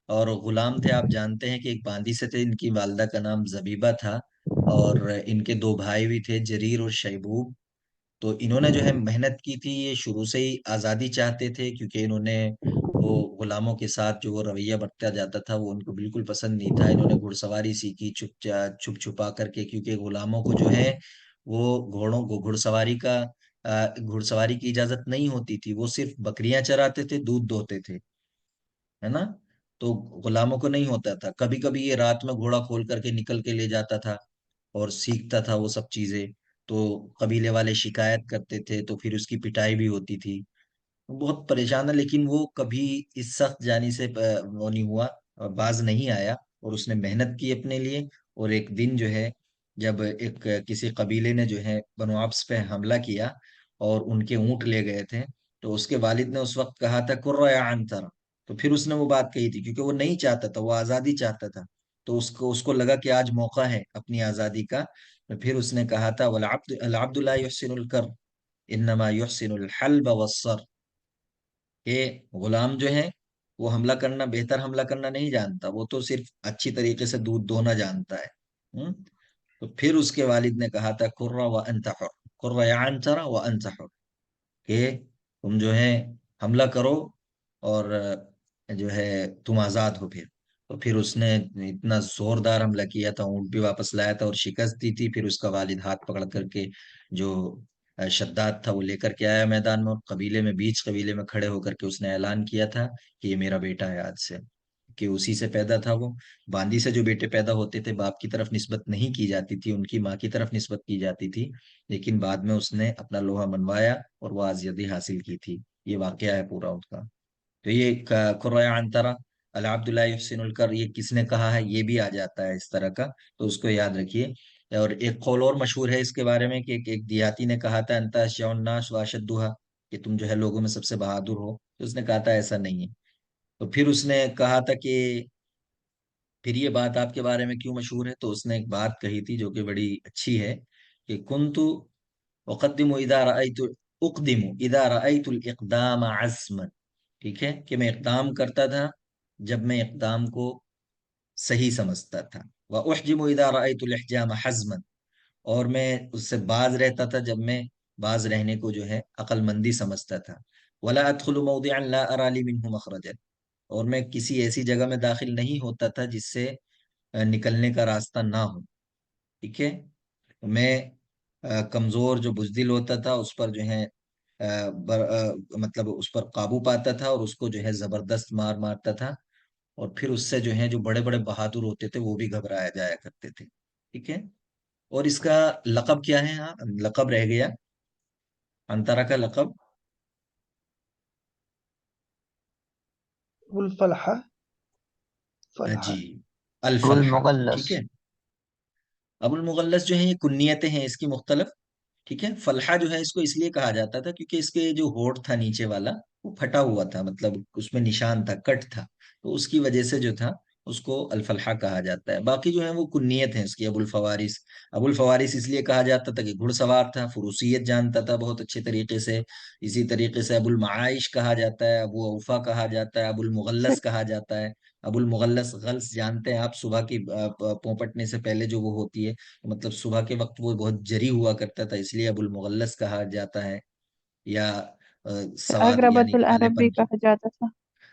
اور غلام تھے. آپ جانتے ہیں کہ ایک باندی سے تھے، ان کی والدہ کا نام زبیبہ تھا، اور ان کے دو بھائی بھی تھے، جریر اور شیبوب. تو انہوں نے جو ہے محنت کی تھی، یہ شروع سے ہی آزادی چاہتے تھے، کیونکہ انہوں نے وہ غلاموں کے ساتھ جو وہ رویہ برتا جاتا تھا وہ ان کو بالکل پسند نہیں تھا. انہوں نے گھڑ سواری سیکھی چھپ چھپا کر کے، کیونکہ غلاموں کو جو ہے وہ گھوڑوں کو گھڑ سواری کی اجازت نہیں ہوتی تھی. وہ صرف بکریاں چراتے تھے، دودھ دوہتے تھے، ہے نا؟ تو غلاموں کو نہیں ہوتا تھا. کبھی کبھی یہ رات میں گھوڑا کھول کر کے نکل کے لے جاتا تھا اور سیکھتا تھا وہ سب چیزیں. تو قبیلے والے شکایت کرتے تھے تو پھر اس کی پٹائی بھی ہوتی تھی. بہت پریشان ہے، لیکن وہ کبھی اس سخت جانی سے وہ نہیں ہوا، باز نہیں آیا، اور اس نے محنت کی اپنے لیے. اور ایک دن جو ہے جب ایک کسی قبیلے نے جو ہے بنو عبس پہ حملہ کیا اور ان کے اونٹ لے گئے تھے، تو اس کے والد نے اس وقت کہا تھا قر یا عنتر. تو پھر اس نے وہ بات کہی تھی، کیونکہ وہ نہیں چاہتا تھا، وہ آزادی چاہتا تھا. تو اس کو لگا کہ آج موقع ہے اپنی آزادی کا. تو پھر اس نے کہا تھا العبد لا يحسن الکر انما يحسن الحلب والصر، کہ غلام جو ہے وہ بہتر حملہ کرنا نہیں جانتا، وہ تو صرف اچھی طریقے سے دودھ دوہنا جانتا ہے. تو پھر اس کے والد نے کہا تھا قر وانت حر، قر یا عنتر وانت حر، کہ تم جو ہے حملہ کرو اور جو ہے تم آزاد ہو. پھر اس نے اتنا زوردار حملہ کیا تھا، اونٹ بھی واپس لایا تھا اور شکست دی تھی. پھر اس کا والد ہاتھ پکڑ کر کے جو شداد تھا وہ لے کر کے آیا میدان میں، اور بیچ قبیلے میں کھڑے ہو کر کے اس نے اعلان کیا تھا کہ یہ میرا بیٹا ہے آج سے، کہ اسی سے پیدا تھا وہ. باندی سے جو بیٹے پیدا ہوتے تھے باپ کی طرف نسبت نہیں کی جاتی تھی، ان کی ماں کی طرف نسبت کی جاتی تھی. لیکن بعد میں اس نے اپنا لوہا منوایا اور وہ آزادی حاصل کی تھی. یہ واقعہ ہے پورا اس کا. تو یہ قرۂ عنترہ العبد لا يحسن الکر، یہ کس نے کہا ہے، یہ بھی آ جاتا ہے اس طرح کا، تو اس کو یاد رکھیے. اور ایک قول اور مشہور ہے اس کے بارے میں، کہ ایک دیہاتی نے کہا تھا انت اشجع الناس واشدھا، کہ تم جو ہے لوگوں میں سب سے بہادر ہو. تو اس نے کہا تھا ایسا نہیں ہے. تو پھر اس نے کہا تھا کہ پھر یہ بات آپ کے بارے میں کیوں مشہور ہے، تو اس نے ایک بات کہی تھی جو کہ بڑی اچھی ہے، کہ کنت اقدم اذا رأيت اقدم اذا رأيت الاقدام عزما. ٹھیک ہے، کہ میں اقدام کرتا تھا جب میں اقدام کو صحیح سمجھتا تھا. وَأُحْجِمُ إِذَا رَأَيْتُ الْإِحْجَامَ حَزْمًا، اور میں اس سے باز رہتا تھا جب میں باز رہنے کو جو ہے عقل مندی سمجھتا تھا. وَلَا أَدْخُلُ مَوْضِعًا لَا أَرَى لِي مِنْهُ مَخْرَجًا، اور میں کسی ایسی جگہ میں داخل نہیں ہوتا تھا جس سے نکلنے کا راستہ نہ ہو. ٹھیک ہے، میں کمزور جو بزدل ہوتا تھا اس پر جو ہے مطلب اس پر قابو پاتا تھا، اور اس کو جو ہے زبردست مارتا تھا. اور پھر اس سے جو ہے جو بڑے بڑے بہادر ہوتے تھے وہ بھی گھبرایا جایا کرتے تھے. ٹھیک ہے. اور اس کا لقب کیا ہے؟ ہاں لقب رہ گیا، انترا کا لقب. والفلحة جی فلحة. ابو الفلحہ. المغلس. ٹھیک ہے. ابو المغلس جو ہے یہ کنیتیں ہیں اس کی مختلف. ٹھیک ہے. فلحہ جو ہے اس کو اس لیے کہا جاتا تھا کیونکہ اس کے جو ہونٹ تھا نیچے والا وہ پھٹا ہوا تھا، مطلب اس میں نشان تھا، کٹ تھا، تو اس کی وجہ سے جو تھا اس کو الفلحہ کہا جاتا ہے. باقی جو ہے وہ کنیت ہیں اس کی. ابو الفوارس اس لیے کہا جاتا تھا کہ گھڑ سوار تھا، فروسیت جانتا تھا بہت اچھے طریقے سے. اسی طریقے سے ابو المعائش کہا جاتا ہے، ابو اوفا کہا جاتا ہے، ابو سر. المغلس کہا جاتا ہے. ابو المغلس غلس جانتے ہیں آپ، صبح کی پونپٹنے سے پہلے جو وہ ہوتی ہے، مطلب صبح کے وقت وہ بہت جری ہوا کرتا تھا، اس لیے ابو المغلس کہا جاتا ہے. یا سواد اغربت یعنی کالے العرب بھی پن کی. کہا جاتا تھا.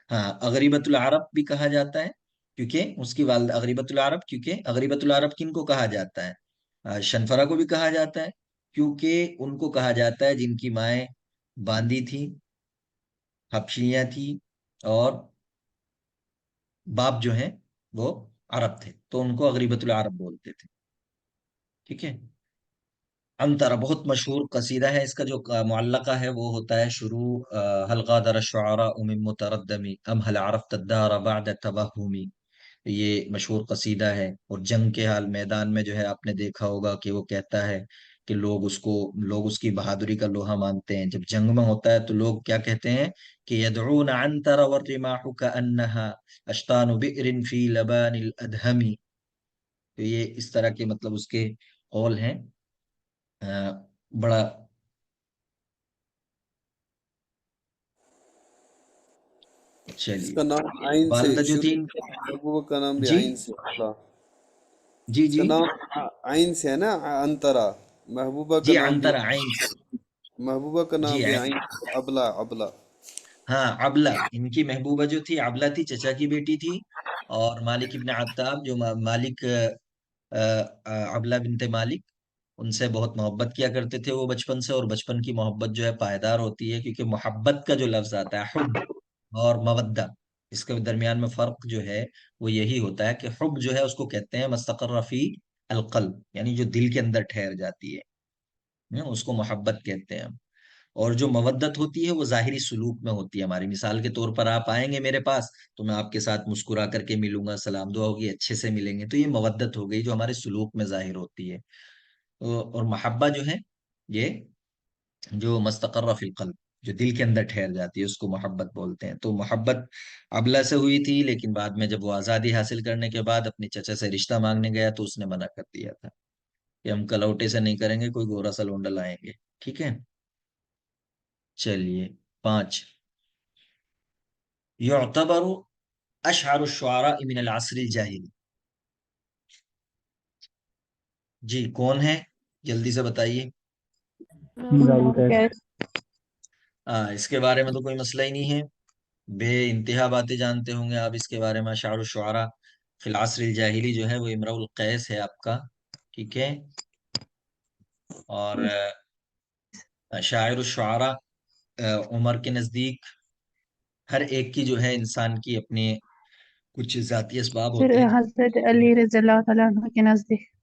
ہاں اغریبت العرب بھی کہا جاتا ہے. کیونکہ اس کی والدہ اغریبت العرب، کیونکہ اغریبت العرب کن کو کہا جاتا ہے؟ شنفرا کو بھی کہا جاتا ہے، کیونکہ ان کو کہا جاتا ہے جن کی مائیں باندی تھی، حبشیاں تھی، اور باپ جو ہیں وہ عرب تھے، تو ان کو اغریبت العرب بولتے تھے. ٹھیک ہے. انترا بہت مشہور قصیدہ ہے، اس کا جو معلقہ ہے وہ ہوتا ہے شروع هل غادر الشعراء من متردمی ام هل عرفت الدار بعد توہمی. یہ مشہور قصیدہ ہے، اور جنگ کے حال میدان میں جو ہے آپ نے دیکھا ہوگا کہ وہ کہتا ہے کہ لوگ اس کی بہادری کا لوہا مانتے ہیں. جب جنگ میں ہوتا ہے تو لوگ کیا کہتے ہیں کہ یدعون عنتر والرماح كأنها اشطان بئر في لبان الادهم. تو یہ اس طرح کے مطلب اس کے قول ہیں. بڑا اس چلیے. کا نام آئین سے والدہ جو تھی، شروع ہے، محبوبہ کا نام بھی جی آئین سے ابلا. جی اس کا جی نام آئین سے ہے نا، انترا. محبوبہ کا جی نام بھی، عنتر عین سے. محبوبہ کا نام جی بھی آئین سے ابلا ابلا. ہاں عبلہ، ان کی محبوبہ جو تھی عبلہ تھی، چچا کی بیٹی تھی. اور مالک ابن عتاب جو مالک عبلہ بنت مالک، ان سے بہت محبت کیا کرتے تھے وہ بچپن سے. اور بچپن کی محبت جو ہے پائیدار ہوتی ہے، کیونکہ محبت کا جو لفظ آتا ہے حب اور مودہ، اس کے درمیان میں فرق جو ہے وہ یہی ہوتا ہے کہ حب جو ہے اس کو کہتے ہیں مستقر فی القلب، یعنی جو دل کے اندر ٹھہر جاتی ہے، اس کو محبت کہتے ہیں. اور جو مودت ہوتی ہے وہ ظاہری سلوک میں ہوتی ہے ہماری. مثال کے طور پر آپ آئیں گے میرے پاس تو میں آپ کے ساتھ مسکرا کر کے ملوں گا، سلام دعا ہوگی، اچھے سے ملیں گے، تو یہ مودت ہو گئی جو ہمارے سلوک میں ظاہر ہوتی ہے. اور محبہ جو ہے یہ جو مستقر فی القلب، جو دل کے اندر ٹھہر جاتی ہے، اس کو محبت بولتے ہیں. تو محبت ابلا سے ہوئی تھی، لیکن بعد میں جب وہ آزادی حاصل کرنے کے بعد اپنی چچا سے رشتہ مانگنے گیا تو اس نے منع کر دیا تھا کہ ہم کلوٹے سے نہیں کریں گے، کوئی گورا سا لونڈا لائیں گے. ٹھیک ہے. چلیے 5. يعتبر اشعر الشعراء من العصر الجاہلی. جی کون ہے؟ جلدی سے بتائیے. امرؤ کیس. اس کے بارے میں تو کوئی مسئلہ ہی نہیں ہے، بے انتہا باتیں جانتے ہوں گے آپ اس کے بارے میں. اشعار الشعراء فی العصر الجاہلی جو ہے وہ امرؤ القیس ہے آپ کا. ٹھیک ہے. اور شاعر الشعراء عمر کے نزدیک ہر ایک کی جو ہے انسان کی اپنے کچھ ذاتی اسباب پھر ہوتے ہیں. حضرت علی رضی اللہ تعالیٰ عنہ کے نزدیک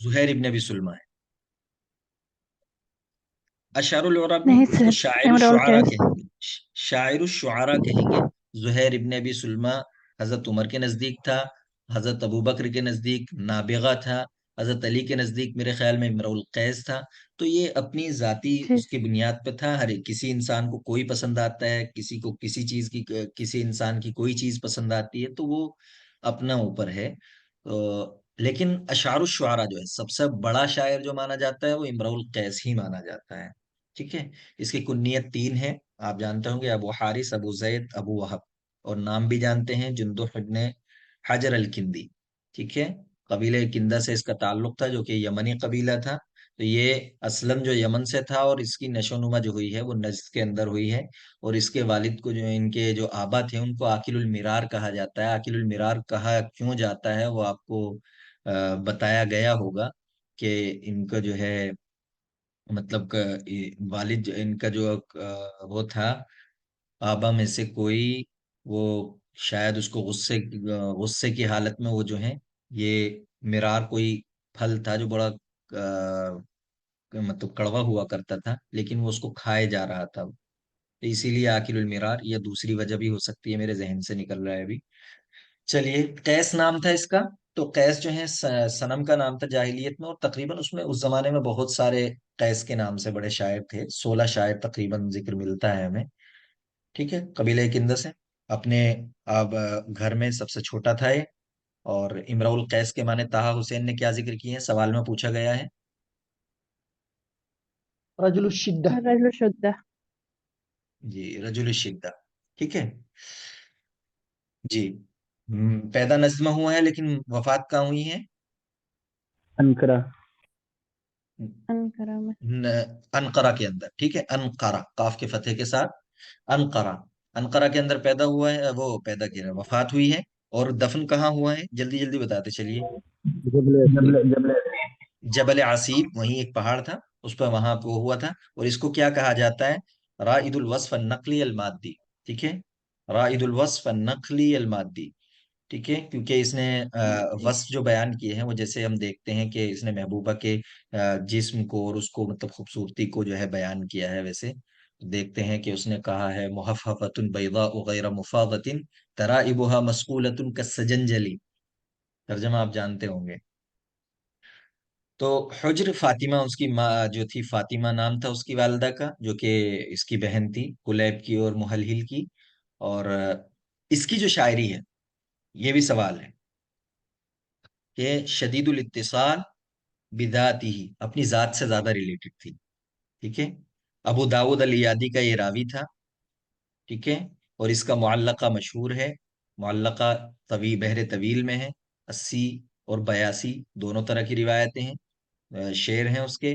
زہیر ابن ابی سلمہ ہے. اشعر العرب نہیں اس کو سر، شاعر امرؤ الشعراء القیس. کہیں گے. شاعر الشعراء کہیں گے. زہیر ابن ابی سلمہ حضرت عمر کے نزدیک تھا، حضرت ابو بکر کے نزدیک نابغہ تھا، حضرت علی کے نزدیک میرے خیال میں امرؤ القیس تھا. تو یہ اپنی ذاتی جی اس کی بنیاد پہ تھا. ہر ایک کسی انسان کو کوئی پسند آتا ہے، کسی کو کسی چیز کی، کسی انسان کی کوئی چیز پسند آتی ہے، تو وہ اپنا اوپر ہے. تو لیکن اشعار الشعراء جو ہے سب سے بڑا شاعر جو مانا جاتا ہے وہ امرؤ القیس ہی مانا جاتا ہے. ٹھیک ہے. اس کی کنیت 3 ہے، آپ جانتے ہوں گے، ابو حارث، ابو زید، ابو وہب. اور نام بھی جانتے ہیں جندح ابن حجر الکندی. ٹھیک ہے. قبیلہ کندہ سے اس کا تعلق تھا جو کہ یمنی قبیلہ تھا. تو یہ اسلم جو یمن سے تھا، اور اس کی نشو نما جو ہوئی ہے وہ نجد کے اندر ہوئی ہے. اور اس کے والد کو جو ان کے جو آبا تھے ان کو عاقل المرار کہا جاتا ہے. عاقل المرار کہا کیوں جاتا ہے وہ آپ کو بتایا گیا ہوگا کہ ان کا جو ہے مطلب والد ان کا جو وہ تھا آبا میں سے کوئی، وہ شاید اس کو غصے کی حالت میں وہ جو ہے یہ مرار کوئی پھل تھا جو بڑا مطلب کڑوا ہوا کرتا تھا، لیکن وہ اس کو کھائے جا رہا تھا. تو اسی لیے عاقل المرار. یا دوسری وجہ بھی ہو سکتی ہے، میرے ذہن سے نکل رہا ہے ابھی. چلیے قیس نام تھا اس کا. تو قیس جو ہے صنم کا نام تھا جاہلیت میں، اور تقریباً اس میں اس زمانے میں بہت سارے قیس کے نام سے بڑے شاعر تھے. 16 شاعر تقریباً ذکر ملتا ہے ہمیں. ٹھیک ہے. قبیلہ کندہ سے اپنے اب گھر میں سب سے چھوٹا تھا یہ. اور امرؤ القیس کے معنی طه حسین نے کیا ذکر کیے ہیں سوال میں پوچھا گیا ہے؟ رجل الشدة. الرجل الشدہ. جی رجل الشدہ. ٹھیک ہے. جی. پیدا نظمہ ہوا ہے لیکن وفات کہاں ہوئی ہے؟ انقرہ. انقرہ میں. انقرہ کے اندر. ٹھیک ہے. انقرہ قاف کے فتح کے ساتھ انقرہ. انقرہ کے اندر پیدا ہوا ہے، وہ پیدا کیا ہے، وفات ہوئی ہے. اور دفن کہاں ہوا ہے جلدی جلدی بتاتے چلیے. جبل جبل عصیب، وہیں ایک پہاڑ تھا اس پر، وہاں پہ وہ ہوا تھا. اور اس کو کیا کہا جاتا ہے؟ رائد الوصف النقلی المادی. ٹھیک ہے، رائد الوصف النقلی المادی. ٹھیک ہے، کیونکہ اس نے وصف جو بیان کیے ہیں وہ جیسے ہم دیکھتے ہیں کہ اس نے محبوبہ کے جسم کو اور اس کو مطلب خوبصورتی کو جو ہے بیان کیا ہے، ویسے دیکھتے ہیں کہ اس نے کہا ہے محففۃ بیضاء غیر مفاضۃ ترائبها مسقولۃ کالسجنجلی. ترجمہ آپ جانتے ہوں گے. تو حجر فاطمہ اس کی ماں جو تھی، فاطمہ نام تھا اس کی والدہ کا، جو کہ اس کی بہن تھی کلیب کی اور محلہل کی. اور اس کی جو شاعری ہے، یہ بھی سوال ہے کہ شدید الاتصال بذاتی ہی، اپنی ذات سے زیادہ ریلیٹڈ تھی. ٹھیک ہے، ابو داود الیادی کا یہ راوی تھا. ٹھیک ہے، اور اس کا معلقہ مشہور ہے. معلقہ بحر طویل میں ہے. 80 اور 82 دونوں طرح کی روایتیں ہیں. شعر ہیں اس کے.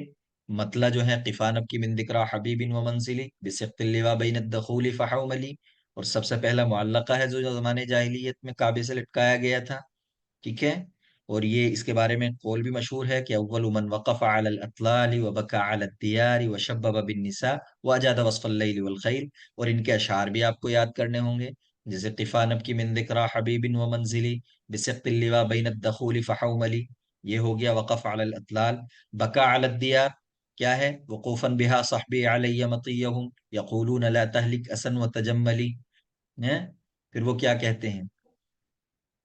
مطلع جو ہے قفانب کی من ذکرى حبیب و منزلی بسقط اللواء بین الدخول فحوملی. اور سب سے پہلا معلقہ ہے جو زمانے جاہلیت میں کعبے سے لٹکایا گیا تھا. ٹھیک ہے، اور یہ اس کے بارے میں قول بھی مشہور ہے کہ اول من وقف علی الاطلال وبکى علی الدیار وشبب بالنساء واجاد وصف اللیل والخیل. اور ان کے اشعار بھی آپ کو یاد کرنے ہوں گے، جیسے قفانب کی من ذکرى حبیب و منزلی بسقط اللواء بین الدخول فحوملی، یہ ہو گیا وقف علی الاطلال. بکا علی الدیار کیا ہے؟ وقوفا بها صحبی علی مطیہم یقولون لا تہلک اسن وتجملی. پھر وہ کیا کہتے ہیں؟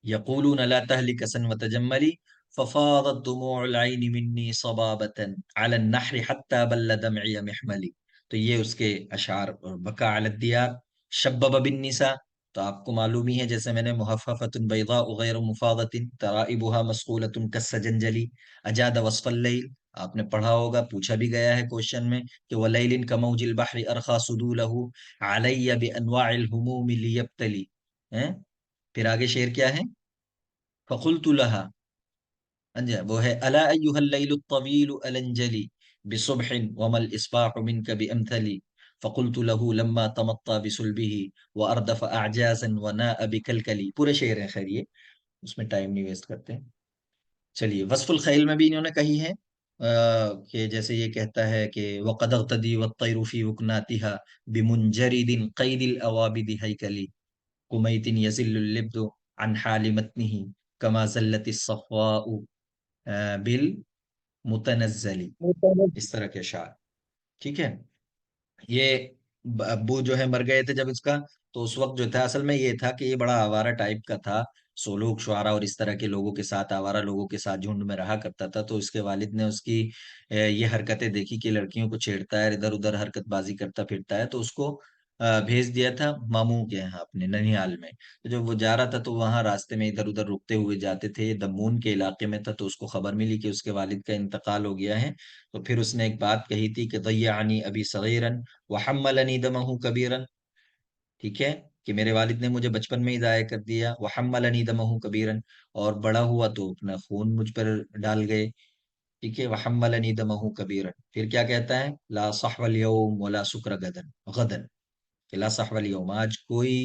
یقولون لا تهلك سن وتجملی ففاضت دموع العین منی صبابة على النحر حتى بل دمعی محملی. تو یہ اس کے اشعار. اور بکا علی الدیار، شبب بالنساء، تو آپ کو معلوم ہی ہے جیسے میں نے محففۃ بیضاء غیر مفاضۃ ترائبها مسقولۃ کالسجنجلی. اجاد وصف اللیل، آپ نے پڑھا ہوگا، پوچھا بھی گیا ہے کوشچن میں کہ ولیل کموج البحر ارخا سدولہ علی بانواع الہموم لیبتلی. پھر آگے شعر کیا ہے؟ فقلت لها، وہ ہے الا ایها اللیل الطویل الانجلی بصبح وما الاصباح منك بامثلی فقلت له لما تمطى بصلبه واردف اعجازا وناء بكلكلی. پورے شعر ہیں، خیر یہ اس میں ٹائم نہیں ویسٹ کرتے ہیں. چلیے، وصف الخیل میں بھی انہوں نے کہی ہے کہ جیسے یہ کہتا ہے کہ وقد اغتدی والطير في وكناتها بمنجرد قيد الاوابد هيكلي قمیت یزل اللبد عن حال متنه کما زلت الصفواء بالمتنزل. اس طرح کے اشعار. ٹھیک ہے، یہ ابو جو ہے مر گئے تھے جب اس کا، تو اس وقت جو تھا اصل میں یہ تھا کہ یہ بڑا آوارہ ٹائپ کا تھا. سولوک شعرا اور اس طرح کے لوگوں کے ساتھ، آوارہ لوگوں کے ساتھ جھنڈ میں رہا کرتا تھا. تو اس کے والد نے اس کی یہ حرکتیں دیکھی کہ لڑکیوں کو چھیڑتا ہے، ادھر ادھر حرکت بازی کرتا پھرتا ہے، تو اس کو بھیج دیا تھا ماموں کے یہاں اپنے ننیال میں. تو جب وہ جا رہا تھا تو وہاں راستے میں ادھر ادھر رکتے ہوئے جاتے تھے. دمون کے علاقے میں تھا، تو اس کو خبر ملی کہ اس کے والد کا انتقال ہو گیا ہے. تو پھر اس نے ایک بات کہی تھی کہ ضیعنی ابی صغیرا وحملنی دمہ کبیرا. ٹھیک ہے، کہ میرے والد نے مجھے بچپن میں ہی ضائع کر دیا. وحملنی دمہ کبیرا، اور بڑا ہوا تو اپنا خون مجھ پر ڈال گئے. ٹھیک ہے، وحملنی دمہ کبیرا. پھر کیا کہتا ہے؟ لا صحو اليوم ولا سکر غدن، کہ لا صحو اليوم، آج کوئی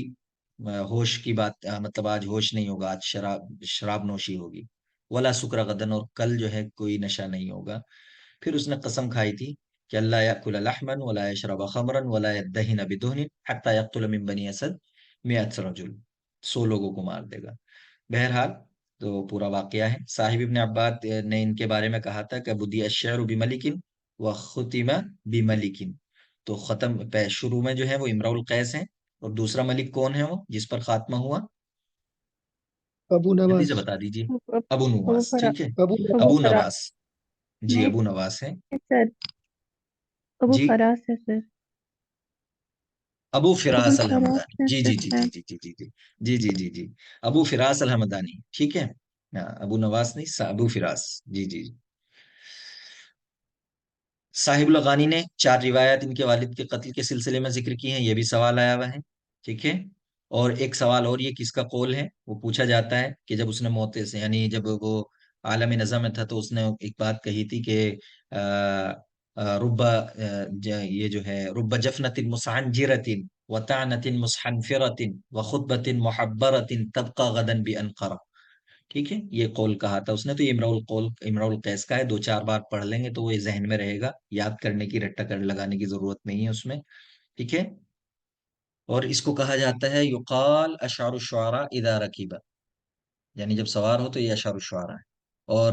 ہوش کی بات، مطلب آج ہوش نہیں ہوگا، آج شراب نوشی ہوگی. ولا سکر غدن، اور کل جو ہے کوئی نشہ نہیں ہوگا. پھر اس نے قسم کھائی تھی کہ اللہ یاکل لحما ولا یشرب خمرا ولا یدہن بدہن حتی یقتل من بنی اسد 100 رجل، 100 لوگوں کو مار دے گا. بہرحال تو پورا واقعہ ہے. صاحب ابن عباد نے ان کے بارے میں کہا تھا کہ بدی الشعر بملک وختم بملک. تو ختم شروع میں جو ہے وہ امراء القیس ہیں، اور دوسرا ملک کون ہے وہ جس پر خاتمہ ہوا؟ ابو جلدی نواز. سے بتا دیجیے. ابو ابو نواس. فرا ٹھیک ہے، ابو ابو ابو فرا نواس. جی نہیں ابو نواس ہے. سر، ابو جی فراز ہے سر. ابو ابو فراس فراز الحمدانی. ہے جی سر جی جی ہے. جی جی جی جی جی جی جی جی جی ابو فراس الحمدانی. ٹھیک ہے، ہاں، ابو نواس نہیں، ابو فراس. جی جی. صاحب الغانی نے 4 روایات ان کے والد کے قتل کے سلسلے میں ذکر کی ہیں، یہ بھی سوال آیا ہوا ہے. ٹھیک ہے، اور ایک سوال اور، یہ کس کا قول ہے؟ وہ پوچھا جاتا ہے کہ جب اس نے موت سے، یعنی جب وہ عالم نظم میں تھا، تو اس نے ایک بات کہی تھی کہ رب یہ جو ہے رب جفنت مسعنجرت وطعنة مسحنفرة وخطبة محبرة تبقى غدا بأنقرة. ٹھیک ہے، یہ قول کہا تھا اس نے. تو یہ امراء القیس کا ہے. 2-4 بار پڑھ لیں گے تو وہ ذہن میں رہے گا. یاد کرنے کی رٹا کر لگانے کی ضرورت نہیں ہے اس میں. ٹھیک ہے. اور اس کو کہا جاتا ہے یقال اشعار الشعراء اذا رکیبا، یعنی جب سوار ہو تو یہ اشعار الشعراء ہے. اور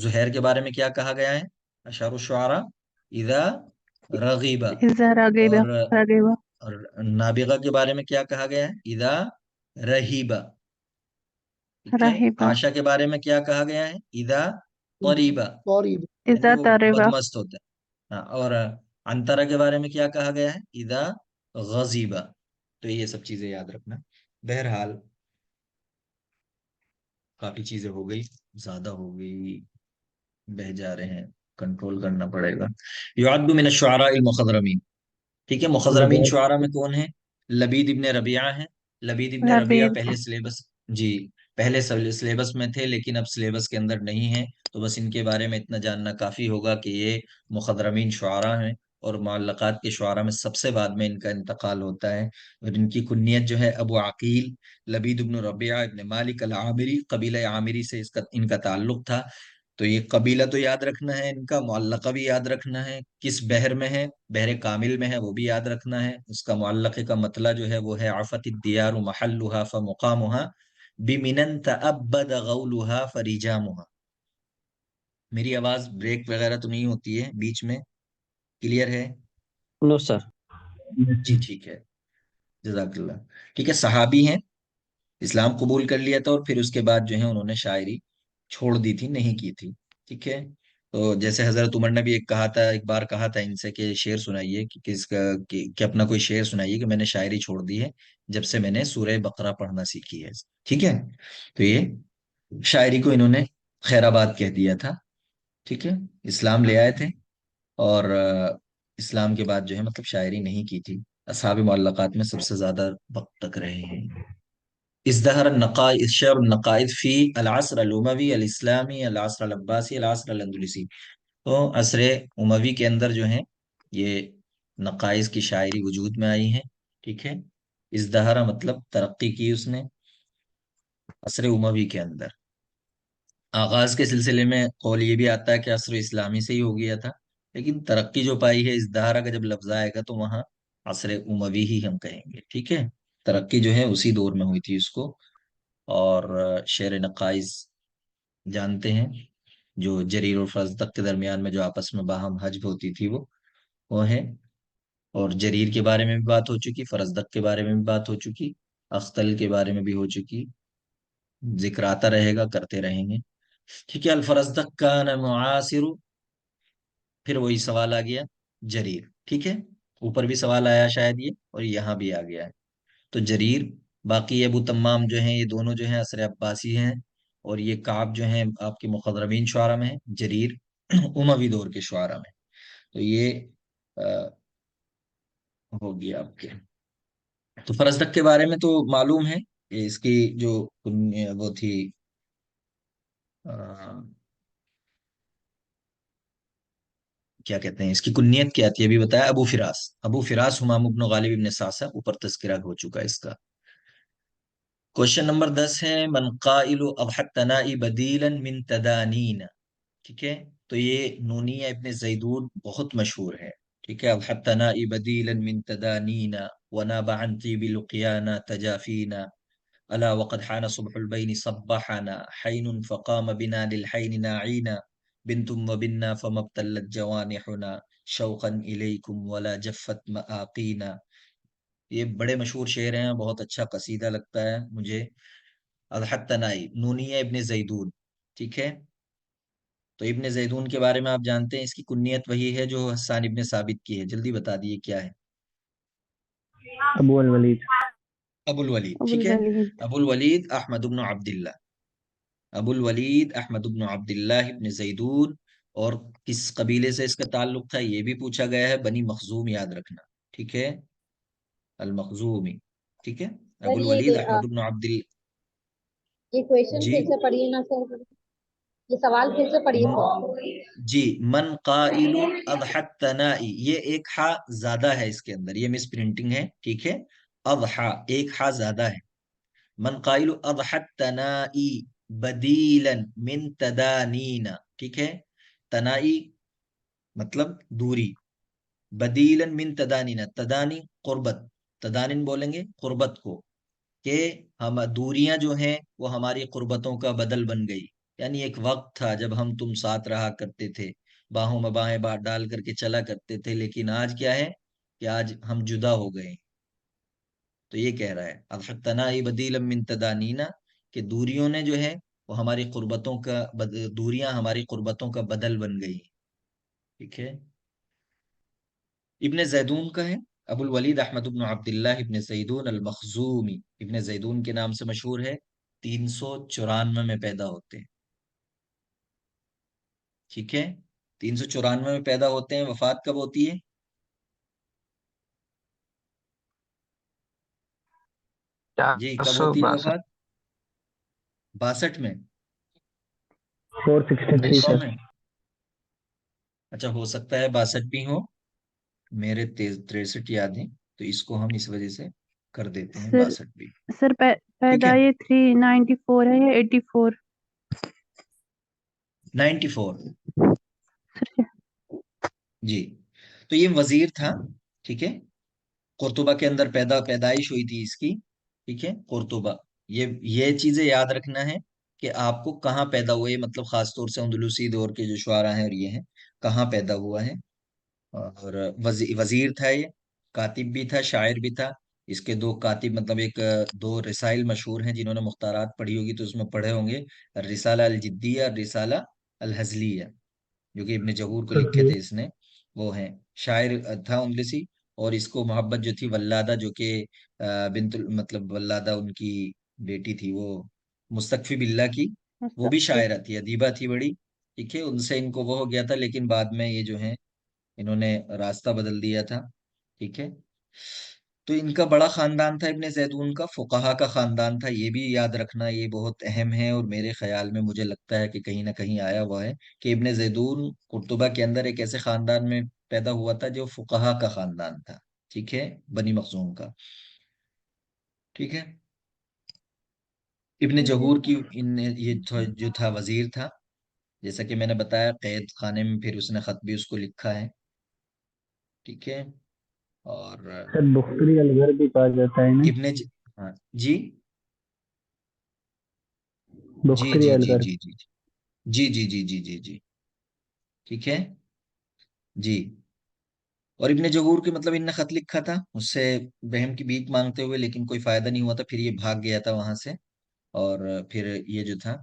زہیر کے بارے میں کیا کہا گیا ہے؟ اشعار الشعراء اذا رغیبا. إذا رغب اور رغب اور نابغہ کے بارے میں کیا کہا گیا ہے؟ اذا رہیبا. ٹھیک ہے. رهب عاشا کے بارے میں کیا کہا گیا ہے؟ اذا طریبا، قریب. یعنی إذا وہ ترب بدمست ہوتا ہے. ہاں. اور انترا کے بارے میں کیا کہا گیا ہے؟ اذا غضیبا. تو یہ سب چیزیں یاد رکھنا. بہرحال کافی چیزیں ہو گئی، زیادہ ہو گئی، بہ جا رہے ہیں، کنٹرول کرنا پڑے گا. یعد من الشعراء المخضرمین. ٹھیک ہے. مخضرمین شعراء میں کون ہیں؟ لبید ابن ربیعہ ہیں. لبید ابن ربیعہ لبيد پہلے سلیبس، جی پہلے سلیبس میں تھے لیکن اب سلیبس کے اندر نہیں ہیں. تو بس ان کے بارے میں اتنا جاننا کافی ہوگا کہ یہ مخضرمین شعراء ہیں اور معلقات کے شعراء میں سب سے بعد میں ان کا انتقال ہوتا ہے. اور ان کی کنیت جو ہے ابو عقیل لبید ابن ربیعہ ابن مالک العامری، قبیلہ عامری سے ان کا تعلق تھا. تو یہ قبیلہ تو یاد رکھنا ہے، ان کا معلقہ بھی یاد رکھنا ہے. کس بحر میں ہے؟ بحر کامل میں ہے، وہ بھی یاد رکھنا ہے. اس کا معلقے کا مطلع جو ہے وہ ہے عفت الدیار محلها فمقامها بمنن تعبد غولها فرجامها. میری آواز بریک وغیرہ تو نہیں ہوتی ہے بیچ میں؟ کلیئر ہے؟ نو سر. جی ٹھیک ہے، جزاک اللہ. ٹھیک ہے. صحابی ہیں، اسلام قبول کر لیا تھا اور پھر اس کے بعد جو ہے انہوں نے شاعری چھوڑ دی تھی، نہیں کی تھی. ٹھیک ہے. تو جیسے حضرت عمر نے بھی ایک بار کہا تھا ان سے کہ شعر سنائیے، کہ اپنا کوئی شعر سنائیے کہ میں نے شاعری چھوڑ دی ہے جب سے میں نے سورہ بقرہ پڑھنا سیکھی ہے. ٹھیک ہے. تو یہ شاعری کو انہوں نے خیر آباد کہہ دیا تھا. ٹھیک ہے. اسلام لے آئے تھے اور اسلام کے بعد جو ہے مطلب شاعری نہیں کی تھی. اصحاب معلقات میں سب سے زیادہ وقت تک رہے ہیں. ازدہر النقائد شعر النقائد فی العصر الاموی الاسلامی العصر العباسی العصر الاندلسی. تو عصر اموی کے اندر جو ہیں یہ نقائص کی شاعری وجود میں آئی ہیں. ٹھیک ہے. ازدہرہ مطلب ترقی کی اس نے عصر اموی کے اندر. آغاز کے سلسلے میں قول یہ بھی آتا ہے کہ عصر اسلامی سے ہی ہو گیا تھا، لیکن ترقی جو پائی ہے ازدہرہ کا جب لفظ آئے گا تو وہاں عصر اموی ہی ہم کہیں گے. ٹھیک ہے. ترقی جو ہے اسی دور میں ہوئی تھی اس کو. اور شعر نقائص جانتے ہیں جو جریر اور فرزدق کے درمیان میں جو آپس میں باہم حجب ہوتی تھی وہ ہے. اور جریر کے بارے میں بھی بات ہو چکی، فرزدق کے بارے میں بھی بات ہو چکی، اختل کے بارے میں بھی ہو چکی. ذکر آتا رہے گا، کرتے رہیں گے. ٹھیک ہے. الفرزدق کان معاصر، پھر وہی سوال آ گیا جریر. ٹھیک ہے. اوپر بھی سوال آیا شاید یہ، اور یہاں بھی آ گیا ہے. تو جریر، باقی ابو تمام جو ہیں یہ دونوں جو ہیں عصر عباسی ہیں، اور یہ کعب جو ہیں آپ کے مخضرمین شعراء میں ہیں، جریر اموی دور کے شعراء میں. تو یہ ہو گیا آپ کے. تو فرزدق کے بارے میں تو معلوم ہے کہ اس کی جو وہ تھی کیا کہتے ہیں، اس کی کنیت کیا تھی ابھی بتایا، ابو فراس. ابو فراس حمام ابن غالب ابن ساسا، اوپر تذکرہ ہو چکا ہے اس کا. کوشچن نمبر 10 ہے من قائل اضحت تنائی بدیلا من تدانین. ٹھیک ہے. تو یہ نونیہ ابن زیدون بہت مشہور ہے. ٹھیک ہے. اضحت تنائی بدیلا من تدانین وناب عن طیب لقیانا تجافینا الا وقد حان صبح البین صبحنا حین فقام بنا للحین ناعینا بنتم وبنا فما ابتلت جوانحنا شوقا الیکم ولا جفت مآقینا. یہ بڑے مشہور شعر ہیں، بہت اچھا قصیدہ لگتا ہے مجھے. اضحت تنائی نونیہ ابن زیدون. ٹھیک ہے. تو ابن زیدون کے بارے میں آپ جانتے ہیں، اس کی کنیت وہی ہے جو حسان ابن ثابت کی ہے. جلدی بتا دیے کیا ہے؟ ابو الولید. ابو الولید. أبو ٹھیک ہے. الوليد ابو الولید احمد بن عبداللہ. ابو الولید احمد بن عبداللہ ابن زیدون. اور کس قبیلے سے اس کا تعلق تھا یہ بھی پوچھا گیا ہے. بنی مخزوم یاد رکھنا. ٹھیک ہے. المخزومی. ٹھیک ہے. ابو سر الولید احمد بن عبداللہ. یہ کویشچن جی پھر سے پڑھیے نا سر. یہ سوال پھر سے پڑھیے تو. جی، من قائل اضحت تنائی، یہ ایک ہا زیادہ ہے اس کے اندر، یہ مس پرنٹنگ ہے، ٹھیک ہے. اضحا ایک ہا زیادہ ہے. من قائل اضحت تنائی بدیلا من تدانین، ٹھیک ہے. تنائی مطلب دوری، بدیلا من تدانین، تدانی قربت، تدانین بولیں گے قربت کو، کہ ہم دوریاں جو ہیں وہ ہماری قربتوں کا بدل بن گئی. یعنی ایک وقت تھا جب ہم تم ساتھ رہا کرتے تھے، باہوں میں باہیں ڈال کر کے چلا کرتے تھے، لیکن آج کیا ہے کہ آج ہم جدا ہو گئے. تو یہ کہہ رہا ہے الحقنا بدیلا من تدانینا، کہ دوریوں نے جو ہے وہ ہماری قربتوں کا دوریاں ہماری قربتوں کا بدل بن گئی. ٹھیک ہے. ابن زیدون کا ہے، ابو الولید احمد بن عبداللہ ابن زیدون المخزومی، ابن زیدون کے نام سے مشہور ہے. 394 میں پیدا ہوتے ہیں. ٹھیک ہے. 394 میں پیدا ہوتے ہیں. وفات کب ہوتی ہے؟ جی کب ہوتی ہے 462 وفات؟ 62 میں، 463 100 سر. میں. اچھا ہو سکتا ہے 62 بھی ہو، میرے 63 یاد ہیں، تو اس کو ہم اس وجہ سے کر دیتے ہیں سر 62 بھی. سر ٹھیک ہے. پیدا یہ 394 ہے یا 84؟ 94. سر جی تو یہ وزیر تھا. ٹھیک ہے. قرطبہ کے اندر پیدائش ہوئی تھی اس کی. ٹھیک ہے. قرطبہ، یہ چیزیں یاد رکھنا ہے کہ آپ کو کہاں پیدا ہوئے، مطلب خاص طور سے اندلوسی دور کے جو شعراء ہیں اور یہ ہیں کہاں پیدا ہوا ہے. اور وزیر تھا، یہ کاتب بھی تھا، شاعر بھی تھا. اس کے دو کاتب، مطلب ایک دو رسائل مشہور ہیں، جنہوں نے مختارات پڑھی ہوگی تو اس میں پڑھے ہوں گے، الرسالہ الجدیہ اور رسالہ الحزلیہ، جو کہ ابن جہور کو لکھے تھے اس نے. وہ ہیں، شاعر تھا اندلسی. اور اس کو محبت جو تھی ولادہ، جو کہ بنت مطلب ولادہ ان کی بیٹی تھی، وہ مستکفی باللہ کی، وہ بھی مستقبل. شاعرہ تھی، ادیبہ تھی بڑی. ٹھیک ہے. ان سے ان کو وہ ہو گیا تھا، لیکن بعد میں یہ جو ہیں انہوں نے راستہ بدل دیا تھا. ٹھیک ہے. تو ان کا بڑا خاندان تھا، ابن زیدون کا فقہا کا خاندان تھا. یہ بھی یاد رکھنا، یہ بہت اہم ہے، اور میرے خیال میں مجھے لگتا ہے کہ کہیں نہ کہیں آیا ہوا ہے کہ ابن زیدون قرطبہ کے اندر ایک ایسے خاندان میں پیدا ہوا تھا جو فقہا کا خاندان تھا. ٹھیک ہے. بنی مخزوم کا. ٹھیک ہے. ابن جہور کی یہ جو تھا وزیر تھا، جیسا کہ میں نے بتایا، قید خانے میں پھر اس نے خط بھی اس کو لکھا ہے. ٹھیک ہے. اور سر بختری الگر بھی کہا جاتا ہے نا. ہاں جی جی بختری جی جی الگر. جی جی جی جی جی جی جی جی. ٹھیک ہے. جی. اور ابن جہور کے مطلب ان نے خط لکھا تھا اس سے بہم کی بھیک مانگتے ہوئے، لیکن کوئی فائدہ نہیں ہوا تھا. پھر یہ بھاگ گیا تھا وہاں سے، اور پھر یہ جو تھا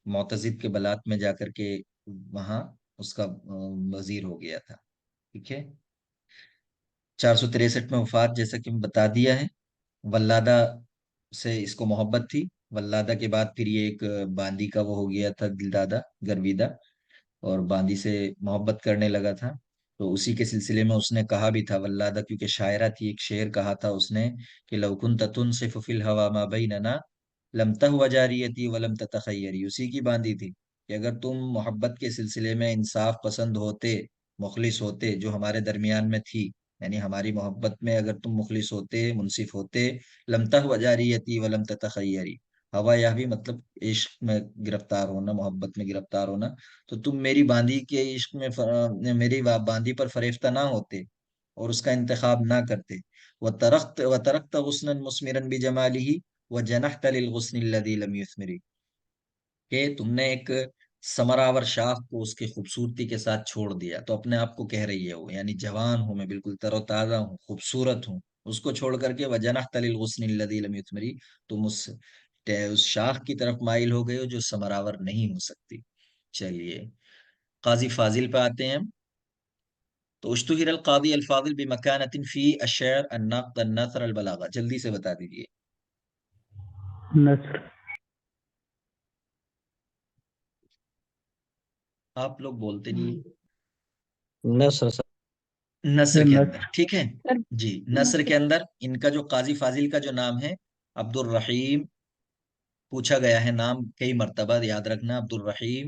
معتزد کے بلات میں جا کر کے وہاں اس کا وزیر ہو گیا تھا. ٹھیک ہے. 463 میں وفات، جیسا کہ بتا دیا ہے. ولادہ سے اس کو محبت تھی. ولادہ کے بعد پھر یہ ایک باندی کا وہ ہو گیا تھا، دلدادہ گرویدہ، اور باندی سے محبت کرنے لگا تھا. تو اسی کے سلسلے میں اس نے کہا بھی تھا ولادہ، کیونکہ شاعرہ تھی، ایک شعر کہا تھا اس نے کہ لو كنت تنصف في الهوى ما بيننا لم تهو جاريتي ولم تتخيري. اسی کی باندی تھی کہ اگر تم محبت کے سلسلے میں انصاف پسند ہوتے، مخلص ہوتے، جو ہمارے درمیان میں تھی، یعنی ہماری محبت میں اگر تم مخلص ہوتے، منصف ہوتے، لم تهو جاريتي ولم تتخيري، ہوا یہ بھی مطلب عشق میں گرفتار ہونا، محبت میں گرفتار ہونا، تو تم میری باندی کے عشق میں میری باندی پر فریفتہ نہ ہوتے اور اس کا انتخاب نہ کرتے. وَتَرَقْتَ غُصْنًا مُثْمِرًا بِجَمَالِهِ وَجَنَحْتَ لِلْغُصْنِ الَّذِي لَمْ يُثْمِرِ، کہ تم نے ایک ثمراور شاخ کو اس کی خوبصورتی کے ساتھ چھوڑ دیا. تو اپنے آپ کو کہہ رہی ہے وہ، یعنی جوان ہوں میں، بالکل تر و تازہ ہوں، خوبصورت ہوں، اس کو چھوڑ کر کے وَجَنَحْتَ لِلْغُصْنِ الَّذِي لَمْ يُثْمِرِ، تم اس شاخ کی طرف مائل ہو گئے ہو جو ثمراور نہیں ہو سکتی. چلیے قاضی فاضل پہ آتے ہیں ہم. تو اشتہر القاضی الفاضل بمکانۃ فی الشعر النقد النثر البلاغہ، جلدی سے بتا دیجیے. نثر. آپ لوگ بولتے نہیں. نثر سر. نثر کے اندر. نثر. ٹھیک ہے. جی نثر کے اندر ان کا جو قاضی فاضل کا جو نام ہے عبد الرحیم، پوچھا گیا ہے نام کئی مرتبہ، یاد رکھنا عبد الرحیم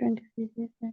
526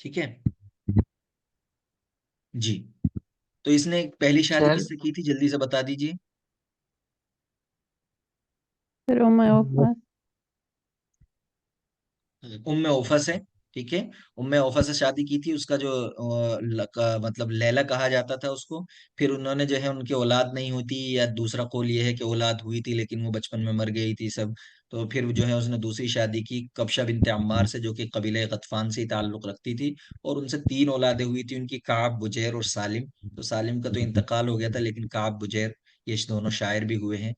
ٹھیک ہے جی. تو اس نے پہلی شادی سر کس سے کی تھی جلدی سے بتا دیجیے. پھر ام اوفا ام اوفا سے. ٹھیک ہے ام اوفا سے شادی کی تھی. اس کا جو مطلب لیلا کہا جاتا تھا اس کو. پھر انہوں نے جو ہے ان کی اولاد نہیں ہوتی یا دوسرا قول یہ ہے کہ اولاد ہوئی تھی لیکن وہ بچپن میں مر گئی تھی سب. تو پھر جو ہے اس نے دوسری شادی کی کبشہ بنت عمار سے جو کہ قبیلہ غطفان سے ہی تعلق رکھتی تھی. اور ان سے 3 اولادیں ہوئی تھی ان کی کعب بجیر اور سالم. تو سالم کا تو انتقال ہو گیا تھا لیکن کعب بجیر یہ دونوں شاعر بھی ہوئے ہیں.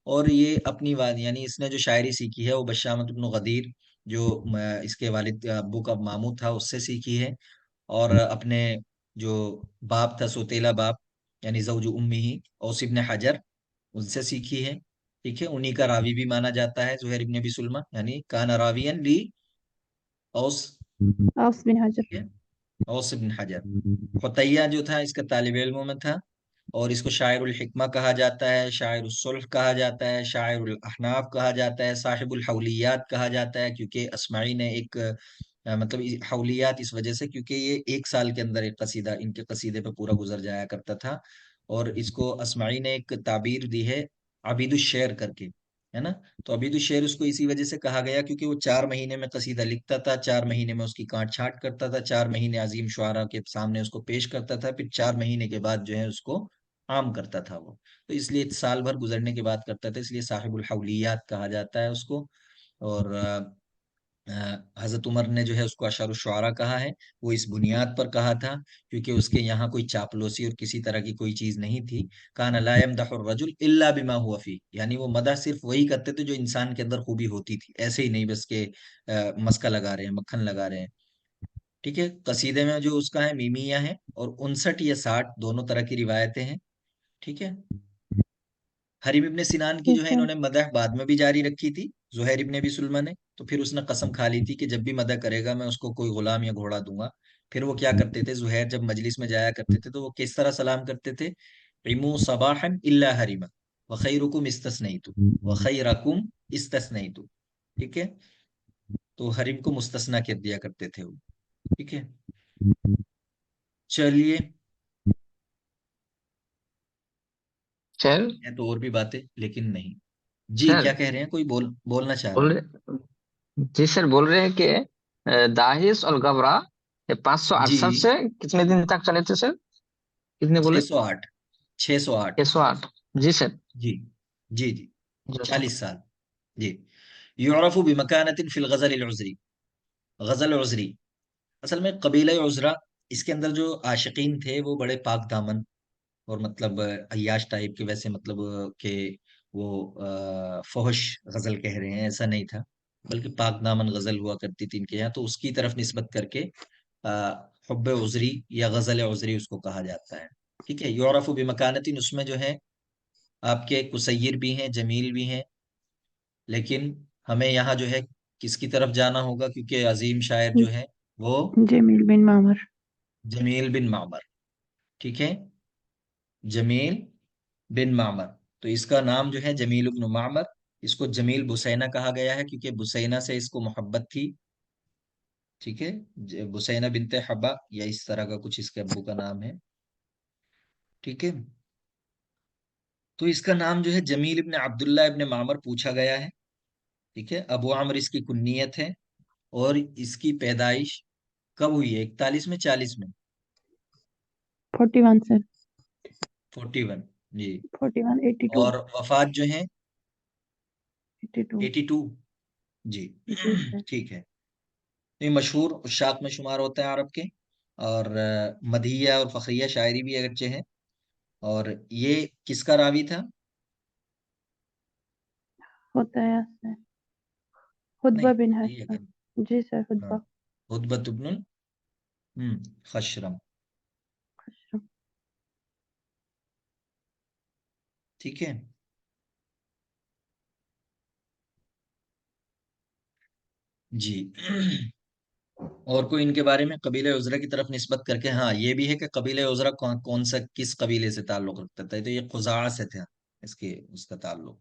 اور یہ اپنی یعنی اس نے جو شاعری سیکھی ہے وہ بشامت بن غدیر جو اس کے والد ابو کا ماموں تھا اس سے سیکھی ہے. اور اپنے جو باپ تھا سوتیلا باپ یعنی زوج امی ہی اوس ابن حجر ان سے سیکھی ہے. ٹھیک ہے انہی کا راوی بھی مانا جاتا ہے زہیر ابن ابی سلمہ یعنی کان راوین لی اوس. اوس بن حجر ٹھیک ہے اوس ابن حجر. خطیہ جو تھا اس کا طالب علموں میں تھا. اور اس کو شاعر الحکمہ کہا جاتا ہے شاعر الصلح کہا جاتا ہے شاعر الاحناف کہا جاتا ہے صاحب الحولیات کہا جاتا ہے کیونکہ اسماعی نے ایک مطلب حولیات اس وجہ سے کیونکہ یہ 1 سال کے اندر ایک قصیدہ ان کے قصیدے پہ پورا گزر جایا کرتا تھا. اور اس کو اسماعی نے ایک تعبیر دی ہے عبید الشعر کر کے ہے نا. تو عبید الشعر اس کو اسی وجہ سے کہا گیا کیونکہ وہ 4 مہینے میں قصیدہ لکھتا تھا 4 مہینے میں اس کی کاٹ چھانٹ کرتا تھا 4 مہینے عظیم شعراء کے سامنے اس کو پیش کرتا تھا پھر 4 مہینے کے بعد جو ہے اس کو عام کرتا تھا وہ. تو اس لیے سال بھر گزرنے کے بعد کرتا تھا اس لیے صاحب الحولیات کہا جاتا ہے اس کو. اور حضرت عمر نے جو ہے اس کو اشعر الشعراء کہا ہے. وہ اس بنیاد پر کہا تھا کیونکہ اس کے یہاں کوئی چاپلوسی اور کسی طرح کی کوئی چیز نہیں تھی. کان لا يمدح الرجل الا بما هو فيه یعنی وہ مدح صرف وہی کرتے تھے جو انسان کے اندر خوبی ہوتی تھی ایسے ہی نہیں بس کہ مسکا لگا رہے ہیں مکھن لگا رہے ہیں. ٹھیک ہے قصیدے میں جو اس کا ہے میمیہ ہے اور 59 یا 60 دونوں طرح کی روایتیں ہیں. ٹھیک ہے حریم ابن سنان کی جو ٹھیک ہے ہے انہوں نے مدح بعد میں بھی جاری رکھی تھی زہیر ابن ابی سلمہ نے. تو پھر اس نے قسم کھا لی تھی کہ جب بھی مدح کرے گا میں اس کو کوئی غلام یا گھوڑا دوں گا. پھر وہ کیا کرتے تھے زہیر جب مجلس میں جایا کرتے تھے تو وہ کس طرح سلام کرتے تھے عمو صباحا الا حریما وخیرکم استثنیت وخیرکم استثنیت. ٹھیک ہے تو حریم کو مستثنا کر دیا کرتے تھے وہ. ٹھیک ہے چلیے سر ہیں تو اور بھی باتیں لیکن نہیں. جی سر کیا کہہ رہے ہیں کوئی بولنا چاہ رہا بول ہے. رہے جی سر بول رہے ہیں کہ داہیس اور گبرا یہ 568 جی سے کتنے دن تک چلے تھے سر کتنے بولے 608 608 108 جی سر جی جی جی جی سر 40 سال. جی یعرف بمکانت فی الغزل العذری. غزل عذری اصل میں قبیلہ عذرا اس کے اندر جو عاشقین تھے وہ بڑے پاک دامن اور مطلب عیاش ٹائپ کے ویسے مطلب کہ وہ فحش غزل کہہ رہے ہیں ایسا نہیں تھا بلکہ پاک دامن غزل ہوا کرتی تھی ان کے یہاں. تو اس کی طرف نسبت کر کے حب عذری یا غزل عذری اس کو کہا جاتا ہے. ٹھیک ہے یعرف بمکانتن اس میں جو ہے آپ کے قصیر بھی ہیں جمیل بھی ہیں لیکن ہمیں یہاں جو ہے کس کی طرف جانا ہوگا کیونکہ عظیم شاعر جو ہے وہ جمیل بن معمر جمیل بن معمر. ٹھیک ہے جمیل بن معمر. تو اس کا نام جو ہے جمیل بن معمر. اس کو جمیل بسینہ کہا گیا ہے کیونکہ بسینہ سے اس کو محبت تھی. ٹھیک ہے بسینہ بنت حبا یا اس طرح کا کچھ اس کے ابو کا نام ہے. ٹھیک ہے تو اس کا نام جو ہے جمیل ابن عبداللہ ابن معمر پوچھا گیا ہے. ٹھیک ہے ابو عمر اس کی کنیت ہے. اور اس کی پیدائش کب ہوئی ہے 41 میں 40 میں 41 سر 41 جی. 41 82 اور وفات جو ہے 82 82 جی. جی سر ٹھیک ہے یہ مشہور اشاعت میں شمار ہوتا ہے عرب کے. اور مدحیہ اور فخریہ شاعری بھی اگرچہ ہے. اور یہ کس کا راوی تھا ہوتا ہے سر خطبہ نہیں بن یہ ہے حسن جی سر ہاں خطبہ عتبۃ بن خشرم. ٹھیک ہے جی اور کوئی ان کے بارے میں قبیلہ عذرا کی طرف نسبت کر کے ہاں یہ بھی ہے کہ قبیلہ عذرا کون سا کس قبیلے سے تعلق رکھتا تھا. تو یہ خزاعہ سے تھا اس کا تعلق.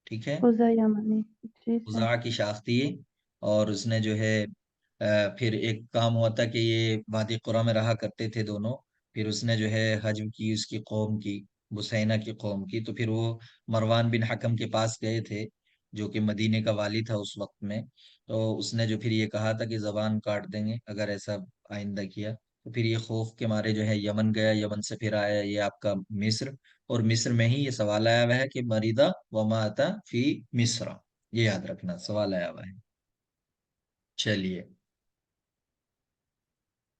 ٹھیک ہے خزا یمنی جی سر خزاعہ کی شاخ تھی اور اس نے جو ہے پھر ایک کام ہوا تھا کہ یہ وادی قرا میں رہا کرتے تھے دونوں. پھر اس نے جو ہے حجم کی اس کی قوم کی، بسینہ کی قوم کی. تو پھر وہ مروان بن حکم کے پاس گئے تھے جو کہ مدینے کا والی تھا اس وقت میں. تو اس نے جو پھر یہ کہا تھا کہ زبان کاٹ دیں گے اگر ایسا آئندہ کیا. تو پھر یہ خوف کے مارے جو ہے یمن گیا، یمن سے پھر آیا یہ آپ کا مصر. اور مصر میں ہی یہ سوال آیا ہوا ہے کہ مریدہ وماتا فی مصر. یہ یاد رکھنا سوال آیا ہوا ہے. چلیے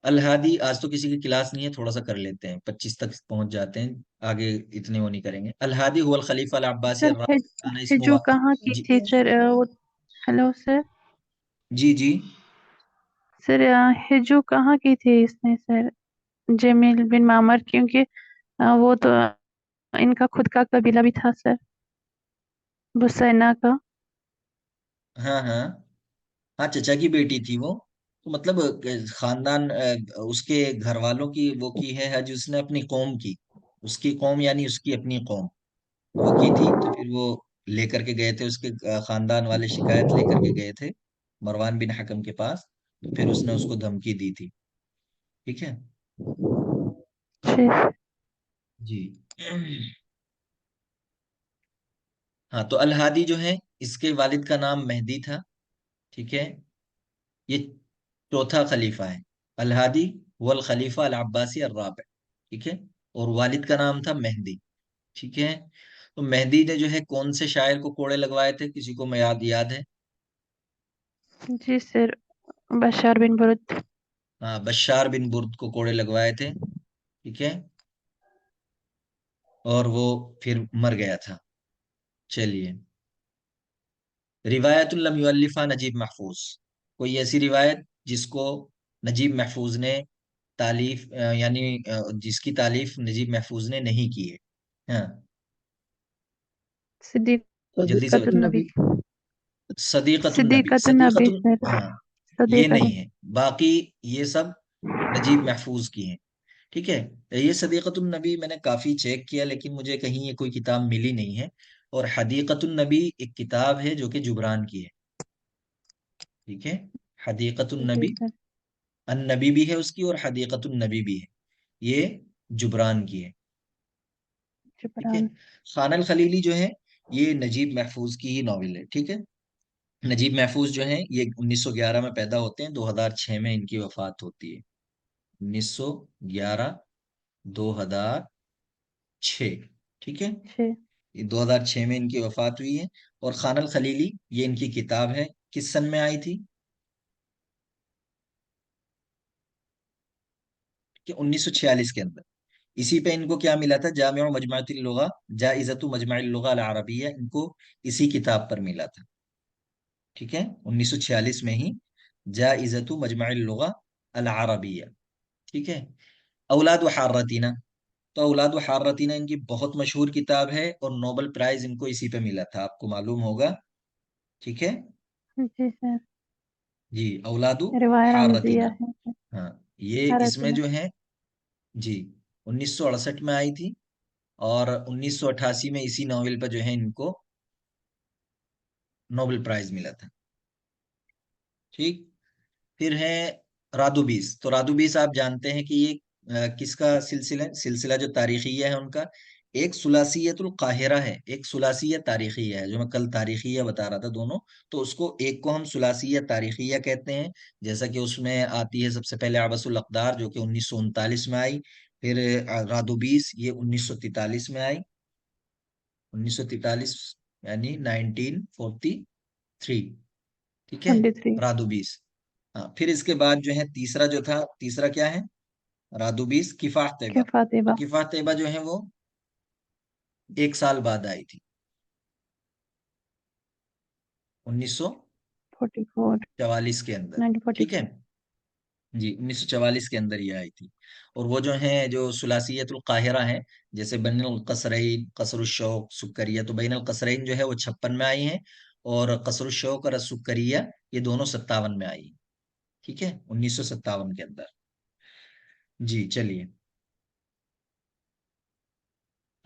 الہادی، آج تو کسی کی کلاس نہیں ہے، تھوڑا سا کر لیتے ہیں، 25 تک پہنچ جاتے ہیں. آگے اتنے وہ نہیں کریں گے. الہادی هو الخلیفہ العباسی سر الرابع كان ہجو اسمه کہاں کی جی تھی سر؟ وہ ہیلو سر. جی جی سر ہجو کہاں کی تھی اس نے سر؟ جمیل بن معمر، کیونکہ وہ تو ان کا خود کا قبیلہ بھی تھا سر، بسینا کا. ہاں ہاں ہاں، چچا کی بیٹی تھی وہ. تو مطلب خاندان اس کے گھر والوں کی وہ کی ہے حج اس نے اپنی قوم کی. اس کی قوم یعنی اس کی اپنی قوم وہ کی تھی. تو پھر وہ لے کر کے گئے تھے، اس کے خاندان والے شکایت لے کر کے گئے تھے مروان بن حکم کے پاس. تو پھر اس نے اس کو دھمکی دی تھی. ٹھیک ہے جی جی. ہاں تو الہادی جو ہے اس کے والد کا نام مہدی تھا. ٹھیک ہے، یہ چوتھا خلیفہ ہے. الہادی وہ الخلیفہ العباسی الرابع. ٹھیک ہے، اور والد کا نام تھا مہدی. ٹھیک ہے، تو مہدی نے جو ہے کون سے شاعر کو کوڑے لگوائے تھے؟ کسی کو میں یاد ہے؟ جی سر، بشار بن برد. ہاں، بشار بن برد کو کوڑے لگوائے تھے. ٹھیک ہے، اور وہ پھر مر گیا تھا. چلیے، روایت لم یؤلفہ نجیب محفوظ. کوئی ایسی روایت جس کو نجیب محفوظ نے تالیف یعنی جس کی تالیف نجیب محفوظ نے نہیں کی ہے. ہاں جلدی سے صدیقۃ بتائیں. النبی. صدیقۃ النبی، صدیقۃ صدیقۃ النبی سر، ہاں یہ صدیقۃ. نہیں ہے. باقی یہ سب نجیب محفوظ کی ہیں. ٹھیک ہے، یہ صدیقۃ النبی میں نے کافی چیک کیا لیکن مجھے کہیں یہ کوئی کتاب ملی نہیں ہے. اور حدیقۃ النبی ایک کتاب ہے جو کہ جبران کی ہے. ٹھیک ہے، حدیقۃ جی النبی، سر. النبی بھی ہے اس کی اور حدیقۃ النبی بھی ہے، یہ جبران کی ہے. ٹھیک ہے، جبران. خان الخلیلی جو ہے یہ نجیب محفوظ کی ہی ناول ہے. ٹھیک ہے، نجیب محفوظ جو ہیں یہ 1911 میں پیدا ہوتے ہیں، 2006 میں ان کی وفات ہوتی ہے. 1911 2006. ٹھیک ہے، جی 2006 میں ان کی وفات ہوئی ہے. اور خان الخلیلی یہ ان کی کتاب ہے، کس سن میں آئی تھی؟ کہ 1946 کے اندر. اسی پہ ان کو کیا ملا تھا؟ جامع مجموعۃ اللغہ، جائزۃ مجمع اللغہ العربیہ، ان کو اسی کتاب پر ملا تھا. ٹھیک ہے، 1946 میں ہی جائزۃ مجمع اللغہ العربیہ. ٹھیک ہے، اولاد و حارتینہ، تو اولاد و حارتینہ ان کی بہت مشہور کتاب ہے اور نوبل پرائز ان کو اسی پہ ملا تھا، آپ کو معلوم ہوگا. ٹھیک ہے جی سر، جی، اولاد و روایہ رمزیہ حارتینہ. ہے سر. ہاں، یہ اس میں حارتینہ. جو ہے جی 1968 میں آئی تھی اور 1988 میں اسی ناول پہ جو ہے ان کو نوبل پرائز ملا تھا. ٹھیک، پھر ہے رادو بیس. تو رادو بیس آپ جانتے ہیں کہ یہ کس کا سلسلہ جو تاریخیہ ہے ان کا ایک ثلاثیت القاہرہ ہے، ایک ثلاثیہ تاریخیہ ہے، جو میں کل تاریخیہ بتا رہا تھا دونوں. تو اس کو ایک کو ہم ثلاثیہ تاریخیہ کہتے ہیں، جیسا کہ اس میں آتی ہے سب سے پہلے عبس الاقدار جو کہ 1939 میں آئی. پھر رادو بیس یہ 1943 میں آئی، 1943 یعنی 1943. ٹھیک ہے، 23. رادو بیس. ہاں، پھر اس کے بعد جو ہے تیسرا جو تھا، تیسرا کیا ہے؟ رادو بیس کفاح طیبہ. کیا تو فاتحہ. کفاح طیبہ جو ہے وہ 1 سال بعد آئی تھی، 44. 1944 کے اندر. ٹھیک ہے 1944. جی، 1944 کے اندر یہ آئی تھی. اور وہ جو ہیں جو ثلاثیت القاہرہ ہیں، جیسے بین القصرین، قصر الشوق، سکریہ. تو بین القصرین جو ہے وہ 56 میں آئی ہیں اور قصر الشوق اور سکریہ یہ دونوں 57 میں آئی ہیں. ٹھیک ہے، 1957 کے اندر. جی چلیے،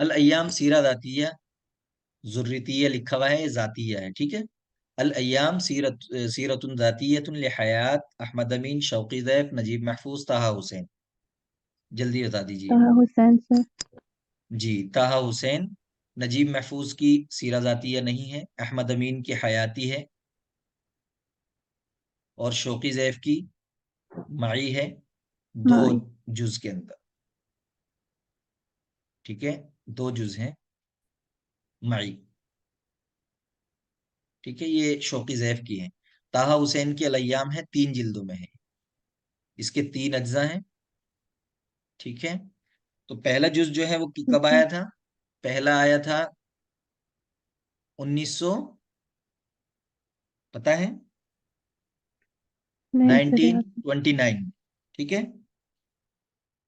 الایام سیرہ ذاتیہ، ذریتیہ لکھا ہوا ہے، یہ ذاتیہ ہے. ٹھیک ہے، الایام سیرت ذاتیت لحیات احمد امین، شوقی ضیف، نجیب محفوظ، طه حسین. جلدی بتا دیجیے. طه حسین سر. جی، طه حسین. نجیب محفوظ کی سیرہ ذاتیہ نہیں ہے، احمد امین کی حیاتی ہے، اور شوقی ضیف کی معی ہے، 2 معی. جز کے اندر. ٹھیک ہے، 2 جز ہیں معی. ٹھیک ہے، یہ شوقی ضیف کی ہیں. طه حسین کی الایام ہے، 3 جلدوں میں ہے، اس کے 3 اجزاء ہیں. ٹھیک ہے، تو پہلا جز جو ہے وہ کب آیا تھا؟ پہلا آیا تھا 1900، پتا ہے؟ نہیں سر یاد. 1929. ٹھیک ہے،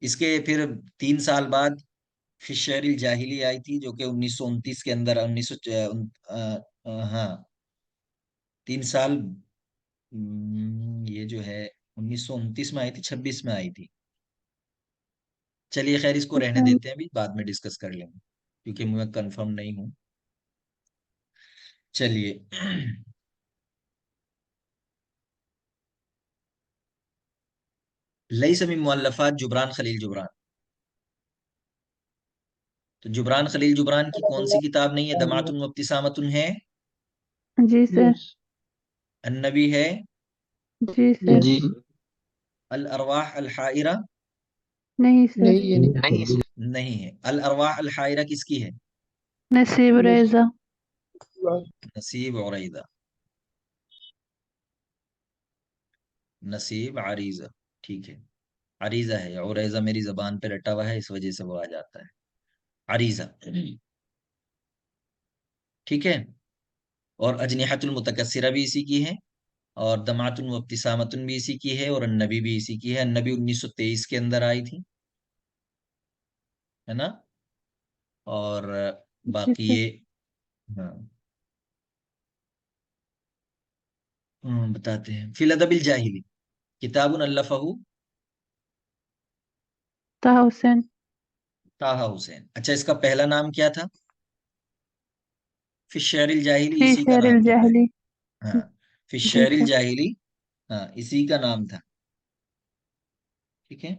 اس کے پھر 3 سال بعد فی الشعر الجاہلی آئی تھی، جو کہ 1929 کے اندر 1900 ہاں 3 سال یہ جو ہے 1929 میں آئی تھی، 26 میں آئی تھی. چلیے خیر، اس کو رہنے اچھا. دیتے ہیں، ابھی بعد میں ڈسکس کر لیں گے کیونکہ میں کنفرم نہیں ہوں. چلیے لیس من مؤلفات جبران خلیل جبران. تو جبران خلیل جبران کی کون سی کتاب نہیں ہے؟ دمعۃ و ابتسامۃ ہے، جی سر. یس. النبی ہے، جی سر. یس. جی الارواح الحائرہ نہیں سر. نہیں، یہ نہیں. نہیں سر. نہیں ہے. الارواح الحائرہ کس کی ہے؟ نصیب ریزا. نصیب عریضہ. نصیب عریضہ. ٹھیک ہے، عریضہ ہے، عریضہ میری زبان پہ رٹا ہوا ہے، اس وجہ سے وہ آ جاتا ہے عریضہ. ٹھیک ہے، اور اجنحۃ المتکسرہ بھی اسی کی ہے، اور دمعۃ و ابتسامۃ بھی اسی کی ہے، اور النبی بھی اسی کی ہے. النبی 1923 کے اندر آئی تھی، ہے نا؟ اور جی باقی سر. یہ ہاں بتاتے ہیں. فی الادب الجاہلی کتاب الفہ طه حسین. طه حسین. اچھا، اس کا پہلا نام کیا تھا؟ فی الشعر الجاہلی فی اسی کا شعر نام تھا پہلے. الجاہلی. ہاں، فی جی الشعر سر. الجاہلی، ہاں اسی کا نام تھا. ٹھیک ہے،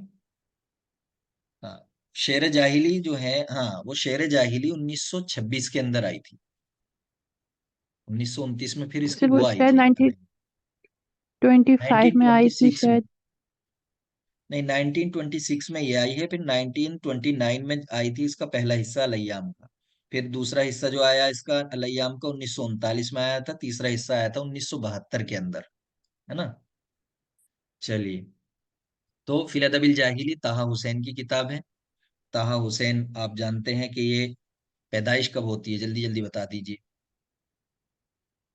ہاں شعر جاہلی جو ہے، ہاں وہ شعر جاہلی 1926 کے اندر آئی تھی. 1929 میں پھر اس کی سر وہ وہ آئی شاید تھی 1925 میں آئی تھی 1926 میں. شاید. نہیں، 1926 میں یہ آئی ہے، پھر 1929 میں آئی تھی اس کا پہلا حصہ الیام کا. پھر دوسرا حصہ جو آیا اس کا الیام کا 1939 میں آیا تھا. تیسرا حصہ آیا تھا 1972 کے اندر، ہے نا؟ چلیے، تو فی الادب الجاہلی طه حسین کی کتاب ہے. طه حسین آپ جانتے ہیں کہ یہ پیدائش کب ہوتی ہے؟ جلدی جلدی بتا دیجیے.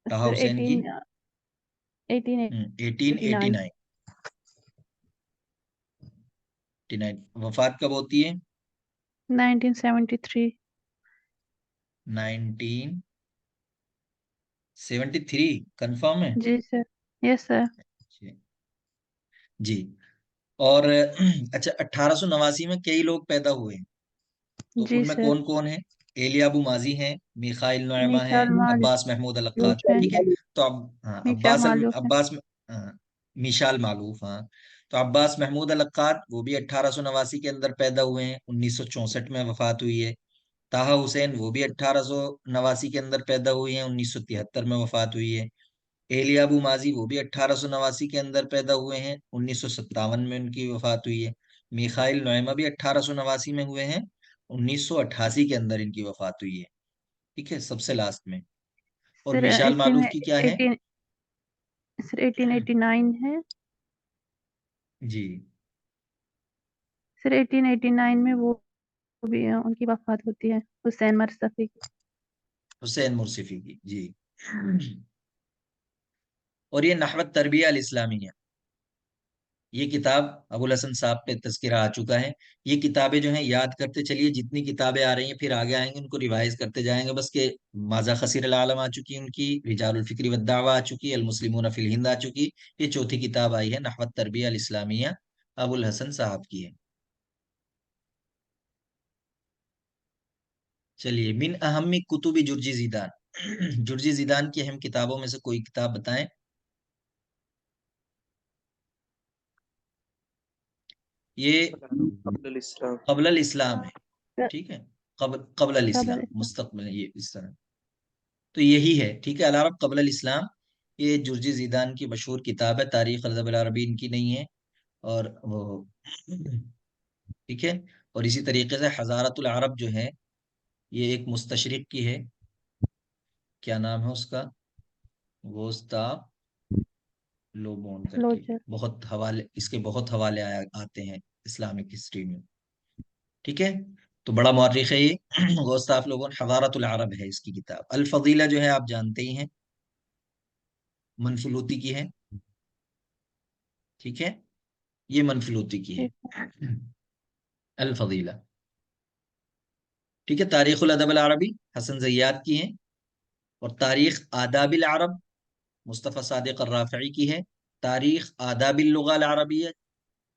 طه سر حسین کی 1889. 1889. وفات کب ہوتی ہے؟ 1973. 1973. کنفرم ہے؟ جی سر. یس سر. جی. اور اچھا، 1889 میں کئی لوگ پیدا ہوئے ہیں، تو جی ان میں سر. کون کون ہیں؟ ایلیا ابو ماضی ہیں، میخائیل نعیمہ ہیں، میشال عباس محمود معلوف القاد. ہے. ٹھیک ہے، تو اب ہاں میشال معلوف ہے. ہاں، میشال معلوف. ہاں، تو عباس محمود القاد وہ بھی 1889 کے اندر پیدا ہوئے ہیں، 1964 میں وفات ہوئی ہے. طه حسین وہ بھی 1889 کے اندر پیدا ہوئی ہیں، 1973 میں وفات ہوئی ہے. ایلیا ابو ماضی وہ بھی 1889 کے اندر پیدا ہوئے ہیں، 1957 میں ان کی وفات ہوئی ہے. میخائیل نعیمہ بھی 1889 میں ہوئے ہیں، 1988 کے اندر ان کی وفات ہوئی ہے. ٹھیک ہے، سب سے لاسٹ میں. اور سر میشال اسی معلوف میں کی کیا ہے؟ 1889 ہے. جی، سر 1889 میں وہ بھی ان کی وفات ہوتی ہے، حسین مرصفی کی. حسین مرصفی کی. جی. اور یہ نحوت تربیہ الاسلامیہ، یہ کتاب ابو الحسن صاحب پہ تذکرہ آ چکا ہے. یہ کتابیں جو ہیں یاد کرتے چلیے، جتنی کتابیں آ رہی ہیں پھر آگے آئیں گے ان کو ریوائز کرتے جائیں گے. بس کہ ماذا خسر العالم آ چکی، ان کی رجال الفکری والدعوہ آ چکی، المسلمون فی الہند آ چکی. یہ چوتھی کتاب آئی ہے، نحوت تربیہ الاسلامیہ، ابو الحسن صاحب کی ہے. چلیے، من اہم کتب جرجی زیدان. جرجی زیدان کی اہم کتابوں میں سے کوئی کتاب بتائیں. یہ قبل الاسلام. قبل الاسلام ہے. ٹھیک ہے، قبل الاسلام، الاسلام. مستقبل یہ اس طرح. تو یہی ہے. ٹھیک ہے، العرب قبل الاسلام، یہ جرجی زیدان کی مشہور کتاب ہے. تاریخ الادب العربی ان کی نہیں ہے. اور وہ ٹھیک ہے. اور اسی طریقے سے حضارت العرب جو ہے یہ ایک مستشرق کی ہے. کیا نام ہے اس کا؟ وسطی لوبون کر کے. لوچر. بہت حوالے، اس کے بہت حوالے آتے ہیں اسلامک ہسٹری میں. ٹھیک ہے، تو بڑا مورخ ہے یہ گوستاف لوگون. حضارت العرب ہے اس کی کتاب. الفضیلہ جو ہے آپ جانتے ہی ہیں، منفلوطی کی ہے. ٹھیک ہے، یہ منفلوطی کی ٹھیک ہے. ہے الفضیلہ. ٹھیک ہے، تاریخ الادب العربی حسن زیاد کی ہے. اور تاریخ آداب العرب مصطفیٰ صادق الرافعی کی ہے. تاریخ آداب اللغہ العربیہ،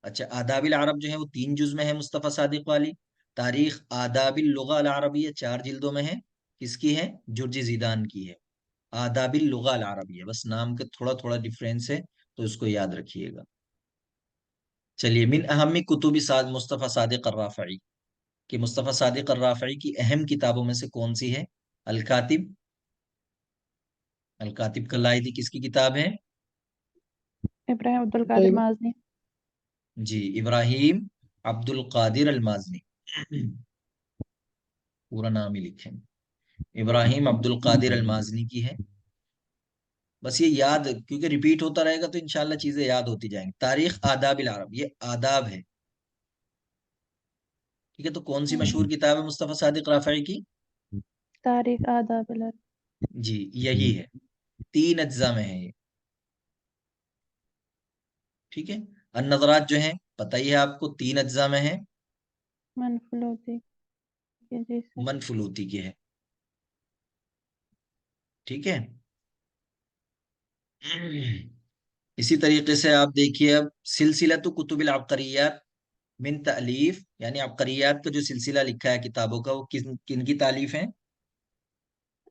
اچھا آداب العرب جو ہے وہ 3 جز میں ہے مصطفیٰ صادق والی. تاریخ آداب اللغہ العربیہ 4 جلدوں میں ہے. کس کی ہے؟ جرجی زیدان کی ہے. آداب اللغہ العربیہ، بس نام کا تھوڑا تھوڑا ڈفرینس ہے تو اس کو یاد رکھیے گا. چلیے، من اہم کتب مصطفیٰ صادق الرافعی، کہ مصطفیٰ صادق الرافعی کی اہم کتابوں میں سے کون سی ہے؟ الکاتب. الکاتب کل آئی تھی، کس کی کتاب ہے؟ ابراہیم عبد القادر مازنی. جی، ابراہیم عبد القادر المازنی. پورا نام ہی لکھیں، ابراہیم عبد القادر المازنی کی ہے. بس یہ یاد، کیونکہ ریپیٹ ہوتا رہے گا تو انشاءاللہ چیزیں یاد ہوتی جائیں گی. تاریخ آداب العرب، یہ آداب ہے. ٹھیک ہے، تو کون سی مشہور کتاب ہے مصطفیٰ صادق رافعی کی؟ تاریخ آداب العرب. جی یہی ہے، 3 اجزاء میں ہے یہ. ٹھیک ہے، النظرات جو ہیں پتہ ہی ہے آپ کو 3 اجزاء میں ہے. منفلوطی. جی سر. منفلوطی کی ہے. ٹھیک ہے. اسی طریقے سے آپ دیکھیے اب سلسلۃ کتب العبقریات من تالیف، یعنی عبقریات کا جو سلسلہ لکھا ہے کتابوں کا، وہ کن کی تالیف ہیں؟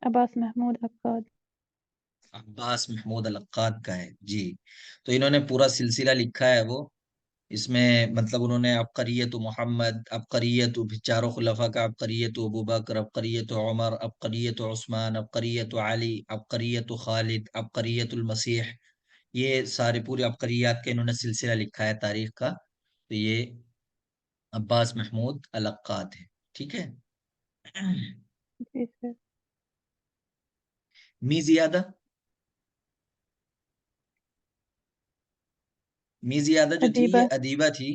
عباس محمود عقاد. عباس محمود العقاد کا ہے. جی، تو انہوں نے پورا سلسلہ لکھا ہے وہ. اس میں مطلب انہوں نے عبقریت محمد، عبقریت چاروں خلفاء کا، عبقریت ابو بکر، عبقریت عمر، عبقریت عثمان، عبقریت علی، عبقریت خالد، عبقریت المسیح، یہ سارے پورے عبقریات کا انہوں نے سلسلہ لکھا ہے تاریخ کا. تو یہ عباس محمود العقاد ہے. ٹھیک ہے. جی سر. می زیادہ، می زیادہ جو تھی ادیبہ یہ ادیبہ تھی،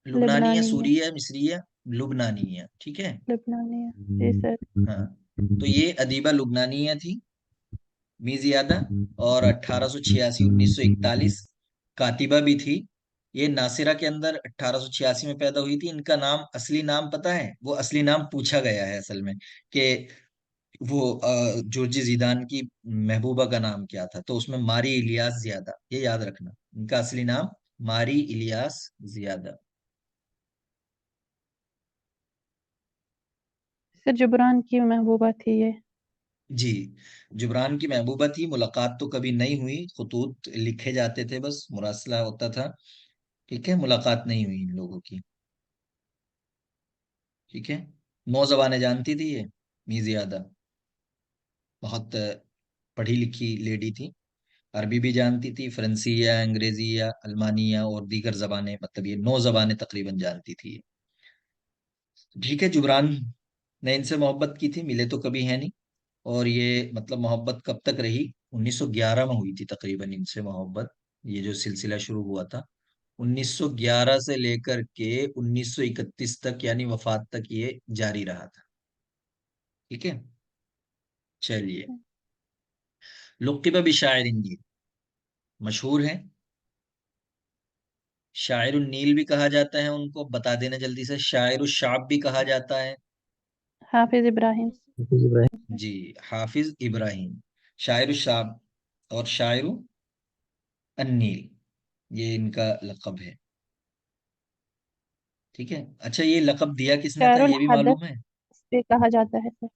لبنانیہ، لبنانیہ. سوریہ، مصریہ، لبنانیہ. ٹھیک ہے. لبنانیہ. جی سر. ہاں، تو یہ ادیبہ لبنانیہ تھی می زیادہ. اور 1886 1941 کاتبہ بھی تھی. یہ ناصرہ کے اندر 1886 میں پیدا ہوئی تھی. ان کا نام، اصلی نام پتہ ہے؟ وہ اصلی نام پوچھا گیا ہے اصل میں، کہ وہ جورجی زیدان کی محبوبہ کا نام کیا تھا، تو اس میں ماری الیاس زیادہ، یہ یاد رکھنا. ان کا اصلی نام ماری الیاس زیادہ. سر جبران کی محبوبہ تھی یہ. جی، جبران کی محبوبہ تھی. ملاقات تو کبھی نہیں ہوئی، خطوط لکھے جاتے تھے، بس مراسلہ ہوتا تھا. ٹھیک ہے، ملاقات نہیں ہوئی ان لوگوں کی. ٹھیک ہے. 9 زبانیں جانتی تھی یہ می زیادہ. بہت پڑھی لکھی لیڈی تھی. عربی بھی جانتی تھی، فرانسیہ، انگریزیہ، المانیہ اور دیگر زبانیں، مطلب یہ 9 زبانیں تقریباً جانتی تھی یہ. ٹھیک ہے. جبران نے ان سے محبت کی تھی، ملے تو کبھی ہے نہیں. اور یہ مطلب محبت کب تک رہی؟ 1911 میں ہوئی تھی تقریباً ان سے محبت. یہ جو سلسلہ شروع ہوا تھا 1911 سے لے کر کے 1931 تک، یعنی وفات تک یہ جاری رہا تھا. ٹھیک ہے. چلیے، لقب بشاعر النیل، مشہور ہیں. شاعر النیل بھی کہا جاتا ہے ان کو، بتا دینا جلدی سے. شاعر الشعب بھی کہا جاتا ہے. حافظ ابراہیم. جی، حافظ ابراہیم، شاعر الشعب اور شاعر النیل، یہ ان کا لقب ہے. ٹھیک ہے. اچھا، یہ لقب دیا کس نے تھا شاعر یہ بھی الحدث معلوم ہے؟ بھی کہا جاتا ہے سر.